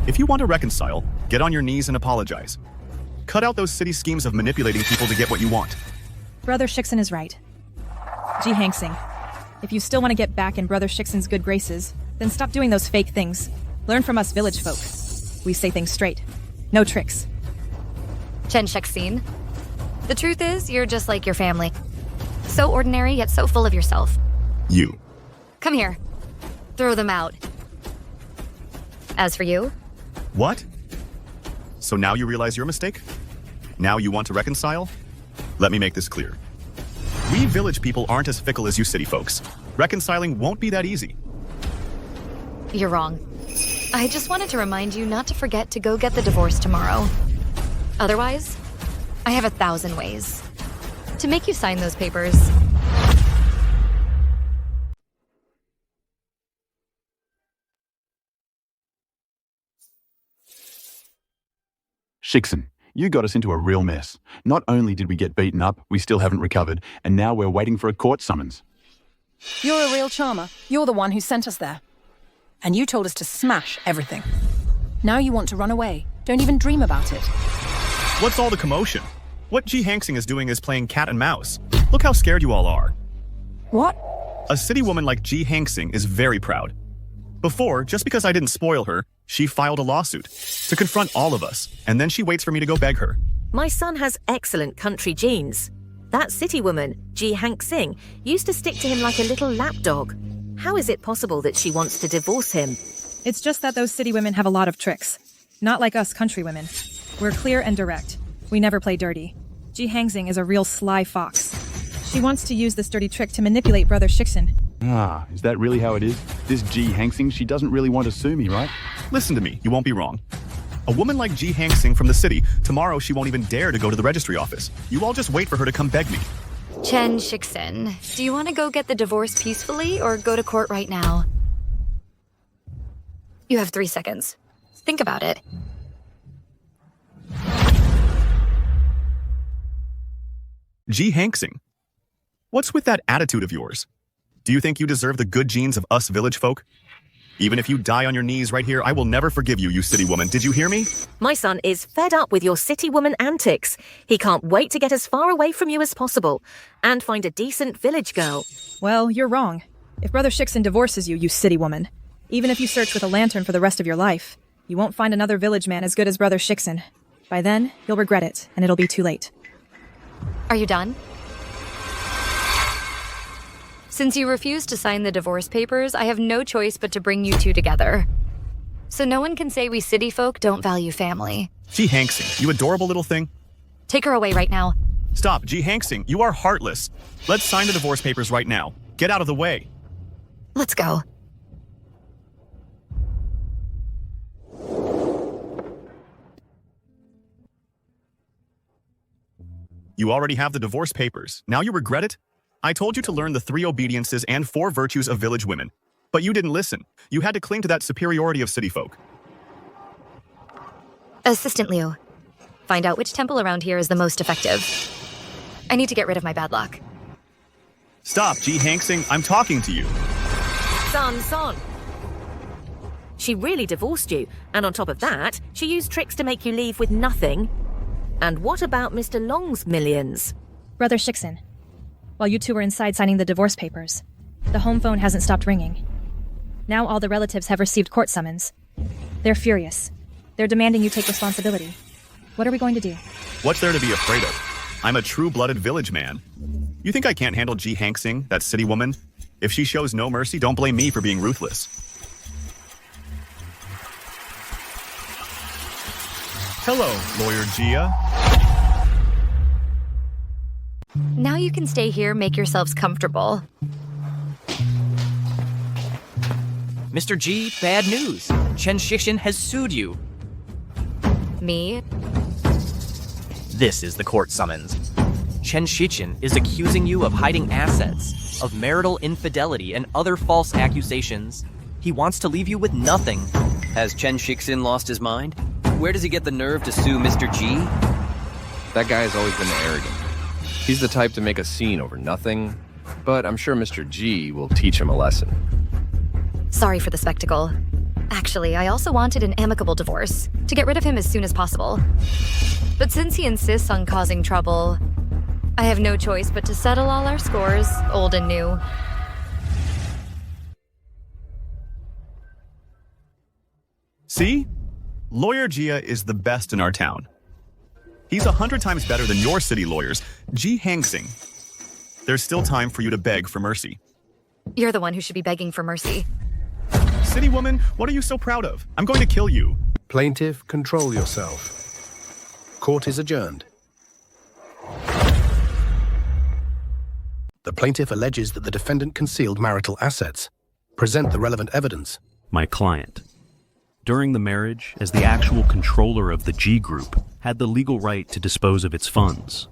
If you want to reconcile, get on your knees and apologize. Cut out those city schemes of manipulating people to get what you want. Brother Shixin is right. G. Hanksing, if you still want to get back in Brother Shixin's good graces, then stop doing those fake things. Learn from us village folk. We say things straight. No tricks. Chen Shixin, the truth is, you're just like your family. So ordinary, yet so full of yourself. You. Come here. Throw them out. As for you? What? So now you realize your mistake? Now you want to reconcile? Let me make this clear. We village people aren't as fickle as you city folks. Reconciling won't be that easy. You're wrong. I just wanted to remind you not to forget to go get the divorce tomorrow. Otherwise, I have 1,000 ways to make you sign those papers. Shiksen, you got us into a real mess. Not only did we get beaten up, we still haven't recovered, and now we're waiting for a court summons. You're a real charmer. You're the one who sent us there. And you told us to smash everything. Now you want to run away. Don't even dream about it. What's all the commotion? What Ji Hangsing is doing is playing cat and mouse. Look how scared you all are. What? A city woman like Ji Hangsing is very proud. Before, just because I didn't spoil her, she filed a lawsuit to confront all of us, and then she waits for me to go beg her. My son has excellent country genes. That city woman, Ji Hangsing, used to stick to him like a little lapdog. How is it possible that she wants to divorce him? It's just that those city women have a lot of tricks. Not like us country women. We're clear and direct. We never play dirty. Ji Hangsing is a real sly fox. She wants to use this dirty trick to manipulate Brother Shiksen. Ah, is that really how it is? This Ji Hangsing, she doesn't really want to sue me, right? Listen to me, you won't be wrong. A woman like Ji Hangsing from the city, tomorrow she won't even dare to go to the registry office. You all just wait for her to come beg me. Chen Shiksen, do you want to go get the divorce peacefully or go to court right now? You have 3 seconds. Think about it. Ji Hangsing, what's with that attitude of yours? Do you think you deserve the good genes of us village folk? Even if you die on your knees right here, I will never forgive you, you city woman. Did you hear me? My son is fed up with your city woman antics. He can't wait to get as far away from you as possible and find a decent village girl. Well, you're wrong. If Brother Shiksen divorces you, you city woman, even if you search with a lantern for the rest of your life, you won't find another village man as good as Brother Shiksen. By then, you'll regret it, and it'll be too late. Are you done? Since you refused to sign the divorce papers, I have no choice but to bring you two together. So no one can say we city folk don't value family. Ji Hangsing, you adorable little thing. Take her away right now. Stop, Ji Hangsing, you are heartless. Let's sign the divorce papers right now. Get out of the way. Let's go. You already have the divorce papers. Now you regret it? I told you to learn the 3 obediences and 4 virtues of village women. But you didn't listen. You had to cling to that superiority of city folk. Assistant Liu, find out which temple around here is the most effective. I need to get rid of my bad luck. Stop, Ji Hangsing. I'm talking to you. Son. She really divorced you, and on top of that, she used tricks to make you leave with nothing. And what about Mr. Long's millions? Brother Shiksen, while you two were inside signing the divorce papers, the home phone hasn't stopped ringing. Now all the relatives have received court summons. They're furious. They're demanding you take responsibility. What are we going to do? What's there to be afraid of? I'm a true-blooded village man. You think I can't handle Ji Hangsing, that city woman? If she shows no mercy, don't blame me for being ruthless. Hello, Lawyer Gia. Now you can stay here, make yourselves comfortable. Mr. G, bad news. Chen Shiksen has sued you. Me? This is the court summons. Chen Shiksen is accusing you of hiding assets, of marital infidelity, and other false accusations. He wants to leave you with nothing. Has Chen Shiksen lost his mind? Where does he get the nerve to sue Mr. G? That guy has always been arrogant. He's the type to make a scene over nothing, but I'm sure Mr. G will teach him a lesson. Sorry for the spectacle. Actually, I also wanted an amicable divorce, to get rid of him as soon as possible. But since he insists on causing trouble, I have no choice but to settle all our scores, old and new. See? Lawyer Gia is the best in our town. He's 100 times better than your city lawyers, Ji Hangsing. There's still time for you to beg for mercy. You're the one who should be begging for mercy. City woman, what are you so proud of? I'm going to kill you. Plaintiff, control yourself. Court is adjourned. The plaintiff alleges that the defendant concealed marital assets. Present the relevant evidence. My client, during the marriage, as the actual controller of the G Group, had the legal right to dispose of its funds.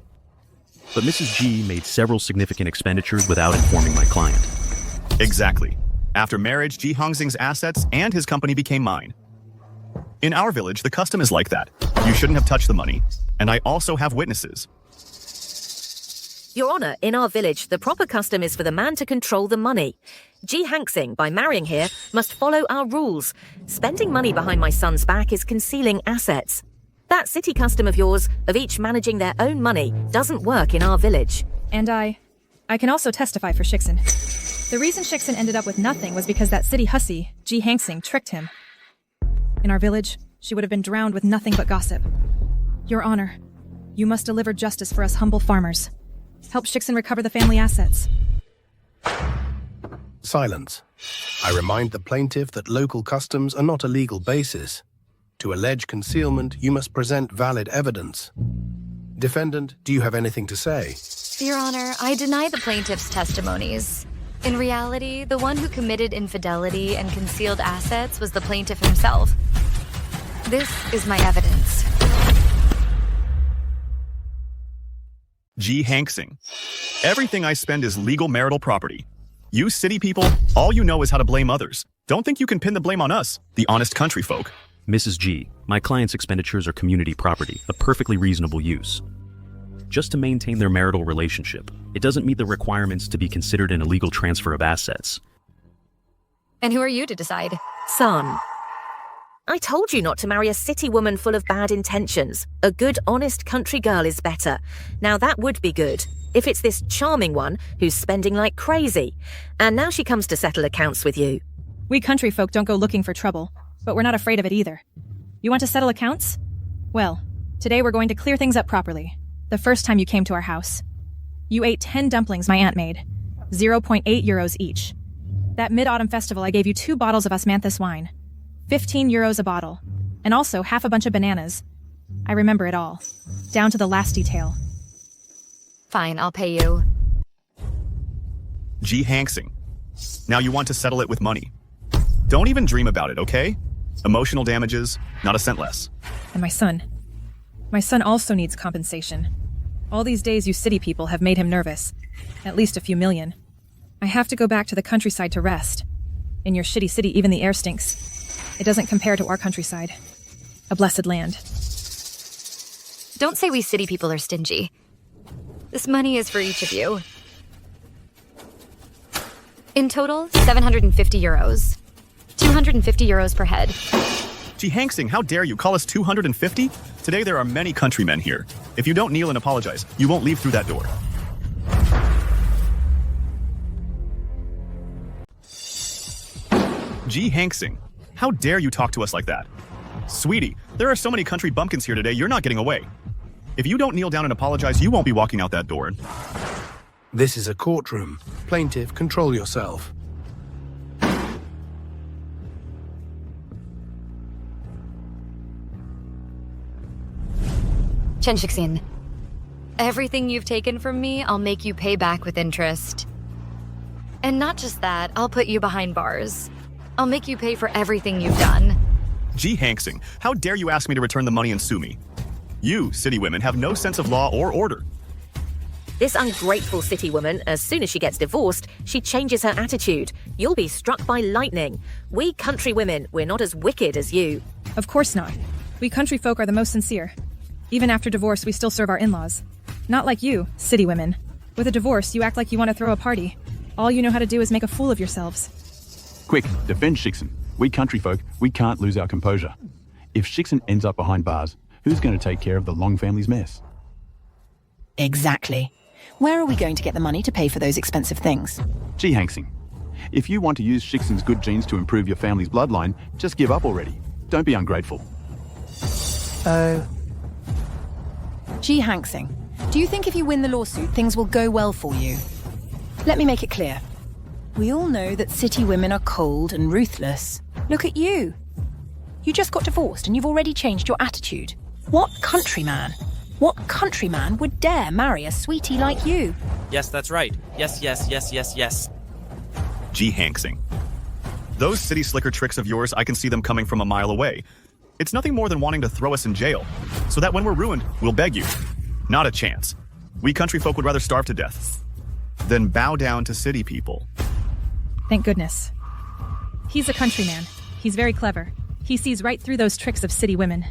But Mrs. G made several significant expenditures without informing my client. Exactly. After marriage, Ji Hongxing's assets and his company became mine. In our village, the custom is like that. You shouldn't have touched the money, and I also have witnesses. Your Honor, in our village, the proper custom is for the man to control the money. Ji Hongxing, by marrying here, must follow our rules. Spending money behind my son's back is concealing assets. That city custom of yours, of each managing their own money, doesn't work in our village. And I can also testify for Shixin. The reason Shixin ended up with nothing was because that city hussy, Ji Hongxing, tricked him. In our village, she would have been drowned with nothing but gossip. Your Honor, you must deliver justice for us humble farmers. Help Shixin recover the family assets. Silence. I remind the plaintiff that local customs are not a legal basis. To allege concealment, you must present valid evidence. Defendant, do you have anything to say? Your Honor, I deny the plaintiff's testimonies. In reality, the one who committed infidelity and concealed assets was the plaintiff himself. This is my evidence. Ji Hongxing. Everything I spend is legal marital property. You city people, all you know is how to blame others. Don't think you can pin the blame on us, the honest country folk. Mrs. G, my client's expenditures are community property, a perfectly reasonable use. Just to maintain their marital relationship, it doesn't meet the requirements to be considered an illegal transfer of assets. And who are you to decide? Son, I told you not to marry a city woman full of bad intentions. A good, honest country girl is better. Now that would be good, if it's this charming one who's spending like crazy. And now she comes to settle accounts with you. We country folk don't go looking for trouble, but we're not afraid of it either. You want to settle accounts? Well, today we're going to clear things up properly. The first time you came to our house, you ate 10 dumplings my aunt made, 0.8 euros each. That mid-autumn festival I gave you 2 bottles of Osmanthus wine, 15 euros a bottle, and also half a bunch of bananas. I remember it all, down to the last detail. Fine, I'll pay you. Ji Hongxing. Now you want to settle it with money. Don't even dream about it, okay? Emotional damages, not a cent less. And my son. My son also needs compensation. All these days you city people have made him nervous. At least a few million. I have to go back to the countryside to rest. In your shitty city, even the air stinks. It doesn't compare to our countryside. A blessed land. Don't say we city people are stingy. This money is for each of you. In total, 750 euros. 250 euros per head. Ji Hongxing, how dare you call us 250? Today there are many countrymen here. If you don't kneel and apologize, you won't leave through that door. Ji Hongxing, how dare you talk to us like that? Sweetie, there are so many country bumpkins here today, you're not getting away. If you don't kneel down and apologize, you won't be walking out that door. This is a courtroom. Plaintiff, control yourself. Chen Shixin, everything you've taken from me, I'll make you pay back with interest. And not just that, I'll put you behind bars. I'll make you pay for everything you've done. Ji Hongxing, how dare you ask me to return the money and sue me? You, city women, have no sense of law or order. This ungrateful city woman, as soon as she gets divorced, she changes her attitude. You'll be struck by lightning. We country women, we're not as wicked as you. Of course not. We country folk are the most sincere. Even after divorce, we still serve our in-laws. Not like you, city women. With a divorce, you act like you want to throw a party. All you know how to do is make a fool of yourselves. Quick, defend Shixin. We country folk, we can't lose our composure. If Shixin ends up behind bars, who's going to take care of the Long family's mess? Exactly. Where are we going to get the money to pay for those expensive things? Ji Hongxing, if you want to use Shixin's good genes to improve your family's bloodline, just give up already. Don't be ungrateful. Oh. Ji Hongxing, do you think if you win the lawsuit, things will go well for you? Let me make it clear. We all know that city women are cold and ruthless. Look at you. You just got divorced and you've already changed your attitude. What countryman? What countryman would dare marry a sweetie like you? Yes, that's right. Yes, yes, yes, yes, yes. G. Hanksing. Those city slicker tricks of yours, I can see them coming from a mile away. It's nothing more than wanting to throw us in jail, so that when we're ruined, we'll beg you. Not a chance. We country folk would rather starve to death than bow down to city people. Thank goodness. He's a countryman. He's very clever. He sees right through those tricks of city women.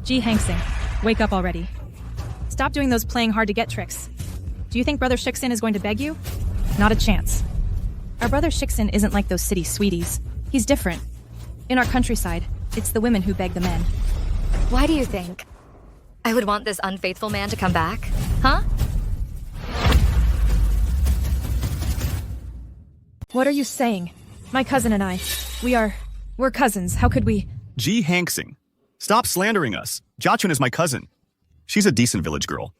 G. Hanksing, wake up already. Stop doing those playing hard to get tricks. Do you think Brother Shiksin is going to beg you? Not a chance. Our Brother Shiksin isn't like those city sweeties. He's different. In our countryside, it's the women who beg the men. Why do you think I would want this unfaithful man to come back? Huh? What are you saying? My cousin and I, we're cousins. How could we? G. Hanksing, stop slandering us. Jiachun is my cousin. She's a decent village girl.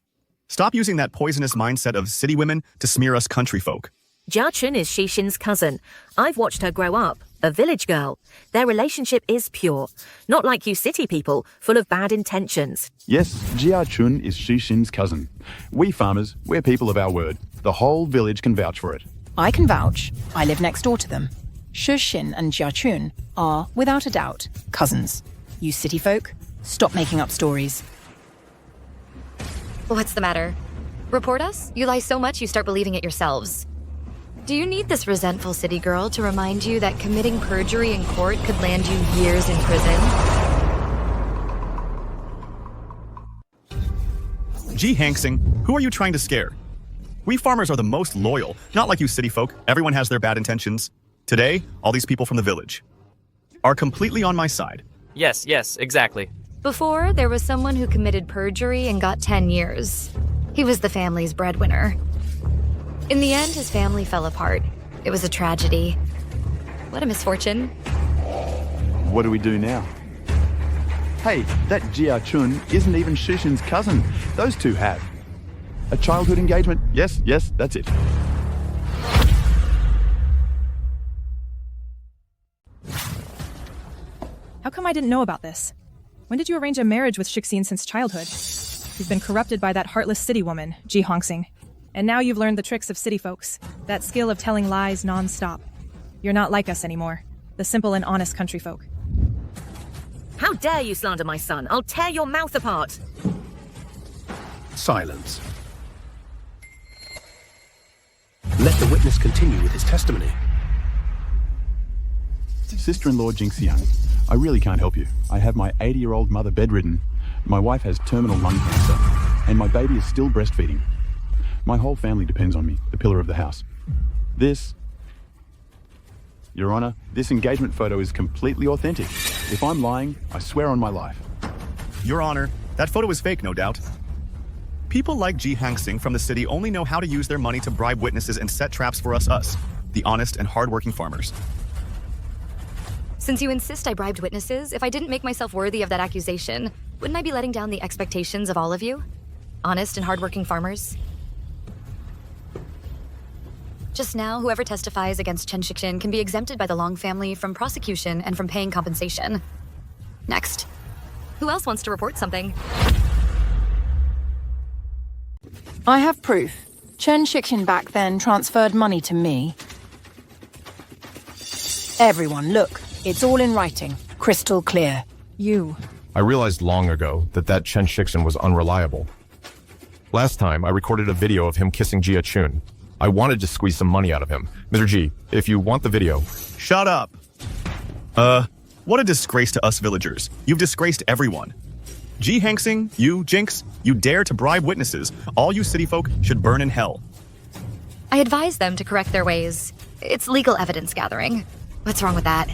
Stop using that poisonous mindset of city women to smear us country folk. Jiachun is Shishin's cousin. I've watched her grow up, a village girl. Their relationship is pure, not like you city people, full of bad intentions. Yes, Jiachun is Shishin's cousin. We farmers, we're people of our word. The whole village can vouch for it. I can vouch. I live next door to them. Shishin and Jiachun are, without a doubt, cousins. You city folk, stop making up stories. What's the matter? Report us? You lie so much you start believing it yourselves. Do you need this resentful city girl to remind you that committing perjury in court could land you years in prison? G. Hanksing, who are you trying to scare? We farmers are the most loyal, not like you city folk. Everyone has their bad intentions. Today, all these people from the village are completely on my side. Yes, yes, exactly. Before, there was someone who committed perjury and got 10 years. He was the family's breadwinner. In the end, his family fell apart. It was a tragedy. What a misfortune. What do we do now? Hey, that Jiachun isn't even Shishin's cousin. Those two have a childhood engagement. Yes, that's it. How come I didn't know about this? When did you arrange a marriage with Shiksin since childhood? You've been corrupted by that heartless city woman, Ji Hongsing. And now you've learned the tricks of city folks, that skill of telling lies non-stop. You're not like us anymore, the simple and honest country folk. How dare you slander my son? I'll tear your mouth apart. Silence. Let the witness continue with his testimony. Sister-in-law Jinxiang, I really can't help you. I have my 80-year-old mother bedridden, my wife has terminal lung cancer, and my baby is still breastfeeding. My whole family depends on me, the pillar of the house. Your Honor, this engagement photo is completely authentic. If I'm lying, I swear on my life. Your Honor, that photo is fake, no doubt. People like Ji Hanksing from the city only know how to use their money to bribe witnesses and set traps for us, the honest and hardworking farmers. Since you insist I bribed witnesses, if I didn't make myself worthy of that accusation, wouldn't I be letting down the expectations of all of you? Honest and hardworking farmers? Just now, whoever testifies against Chen Shixin can be exempted by the Long family from prosecution and from paying compensation. Next. Who else wants to report something? I have proof. Chen Shixin back then transferred money to me. Everyone, look. It's all in writing. Crystal clear. You. I realized long ago that Chen Shixin was unreliable. Last time, I recorded a video of him kissing Jia Chun. I wanted to squeeze some money out of him. Mr. G, if you want the video... Shut up! What a disgrace to us villagers. You've disgraced everyone. Ji Hanksing, you, Jinx, you dare to bribe witnesses. All you city folk should burn in hell. I advise them to correct their ways. It's legal evidence gathering. What's wrong with that?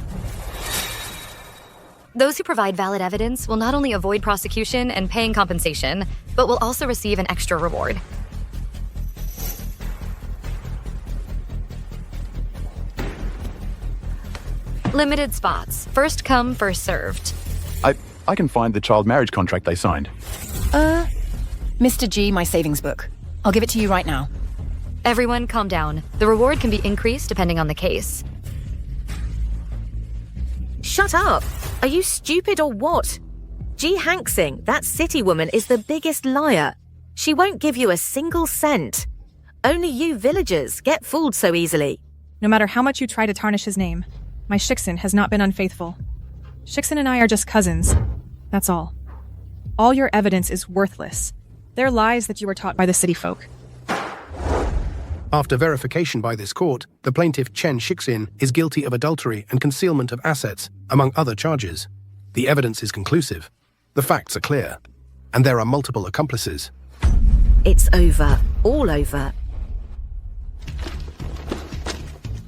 Those who provide valid evidence will not only avoid prosecution and paying compensation, but will also receive an extra reward. Limited spots. First come, first served. I can find the child marriage contract they signed. Mr. G, my savings book. I'll give it to you right now. Everyone, calm down. The reward can be increased depending on the case. Shut up! Are you stupid or what? Ji Hanxing, that city woman, is the biggest liar. She won't give you a single cent. Only you villagers get fooled so easily. No matter how much you try to tarnish his name, my Shixin has not been unfaithful. Shixin and I are just cousins. That's all. All your evidence is worthless. They're lies that you were taught by the city folk. After verification by this court, the plaintiff Chen Shixin is guilty of adultery and concealment of assets, among other charges. The evidence is conclusive. The facts are clear. And there are multiple accomplices. It's over. All over.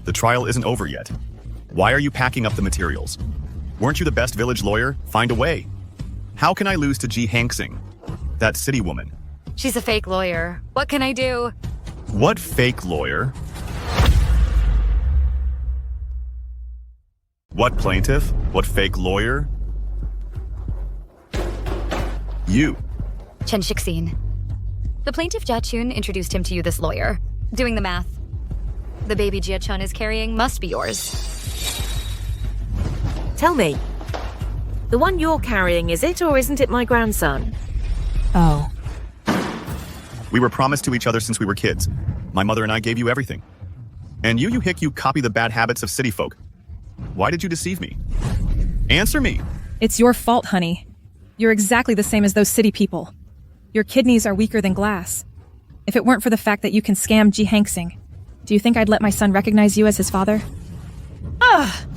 The trial isn't over yet. Why are you packing up the materials? Weren't you the best village lawyer? Find a way. How can I lose to Ji Hanxing, that city woman? She's a fake lawyer. What can I do? What fake lawyer? What plaintiff? What fake lawyer? You. Chen Shixin. The plaintiff Jiachun introduced him to you, this lawyer. Doing the math. The baby Jiachun is carrying must be yours. Tell me, the one you're carrying, is it or isn't it my grandson? Oh. We were promised to each other since we were kids. My mother and I gave you everything. And you hick, you copy the bad habits of city folk. Why did you deceive me? Answer me. It's your fault, honey. You're exactly the same as those city people. Your kidneys are weaker than glass. If it weren't for the fact that you can scam Ji Hanxing, do you think I'd let my son recognize you as his father? Ugh!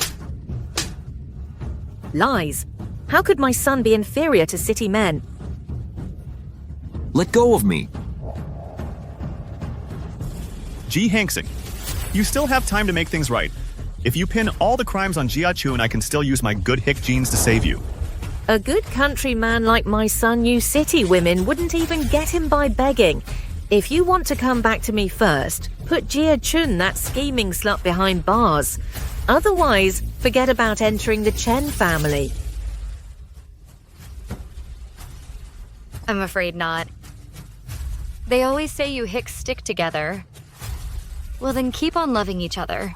Lies. How could my son be inferior to city men? Let go of me. Ji Hanxing, you still have time to make things right. If you pin all the crimes on Jiachun, I can still use my good hick genes to save you. A good countryman like my son, you city women wouldn't even get him by begging. If you want to come back to me first, put Jia Chun, that scheming slut, behind bars. Otherwise, forget about entering the Chen family. I'm afraid not. They always say you hicks stick together. Well, then keep on loving each other.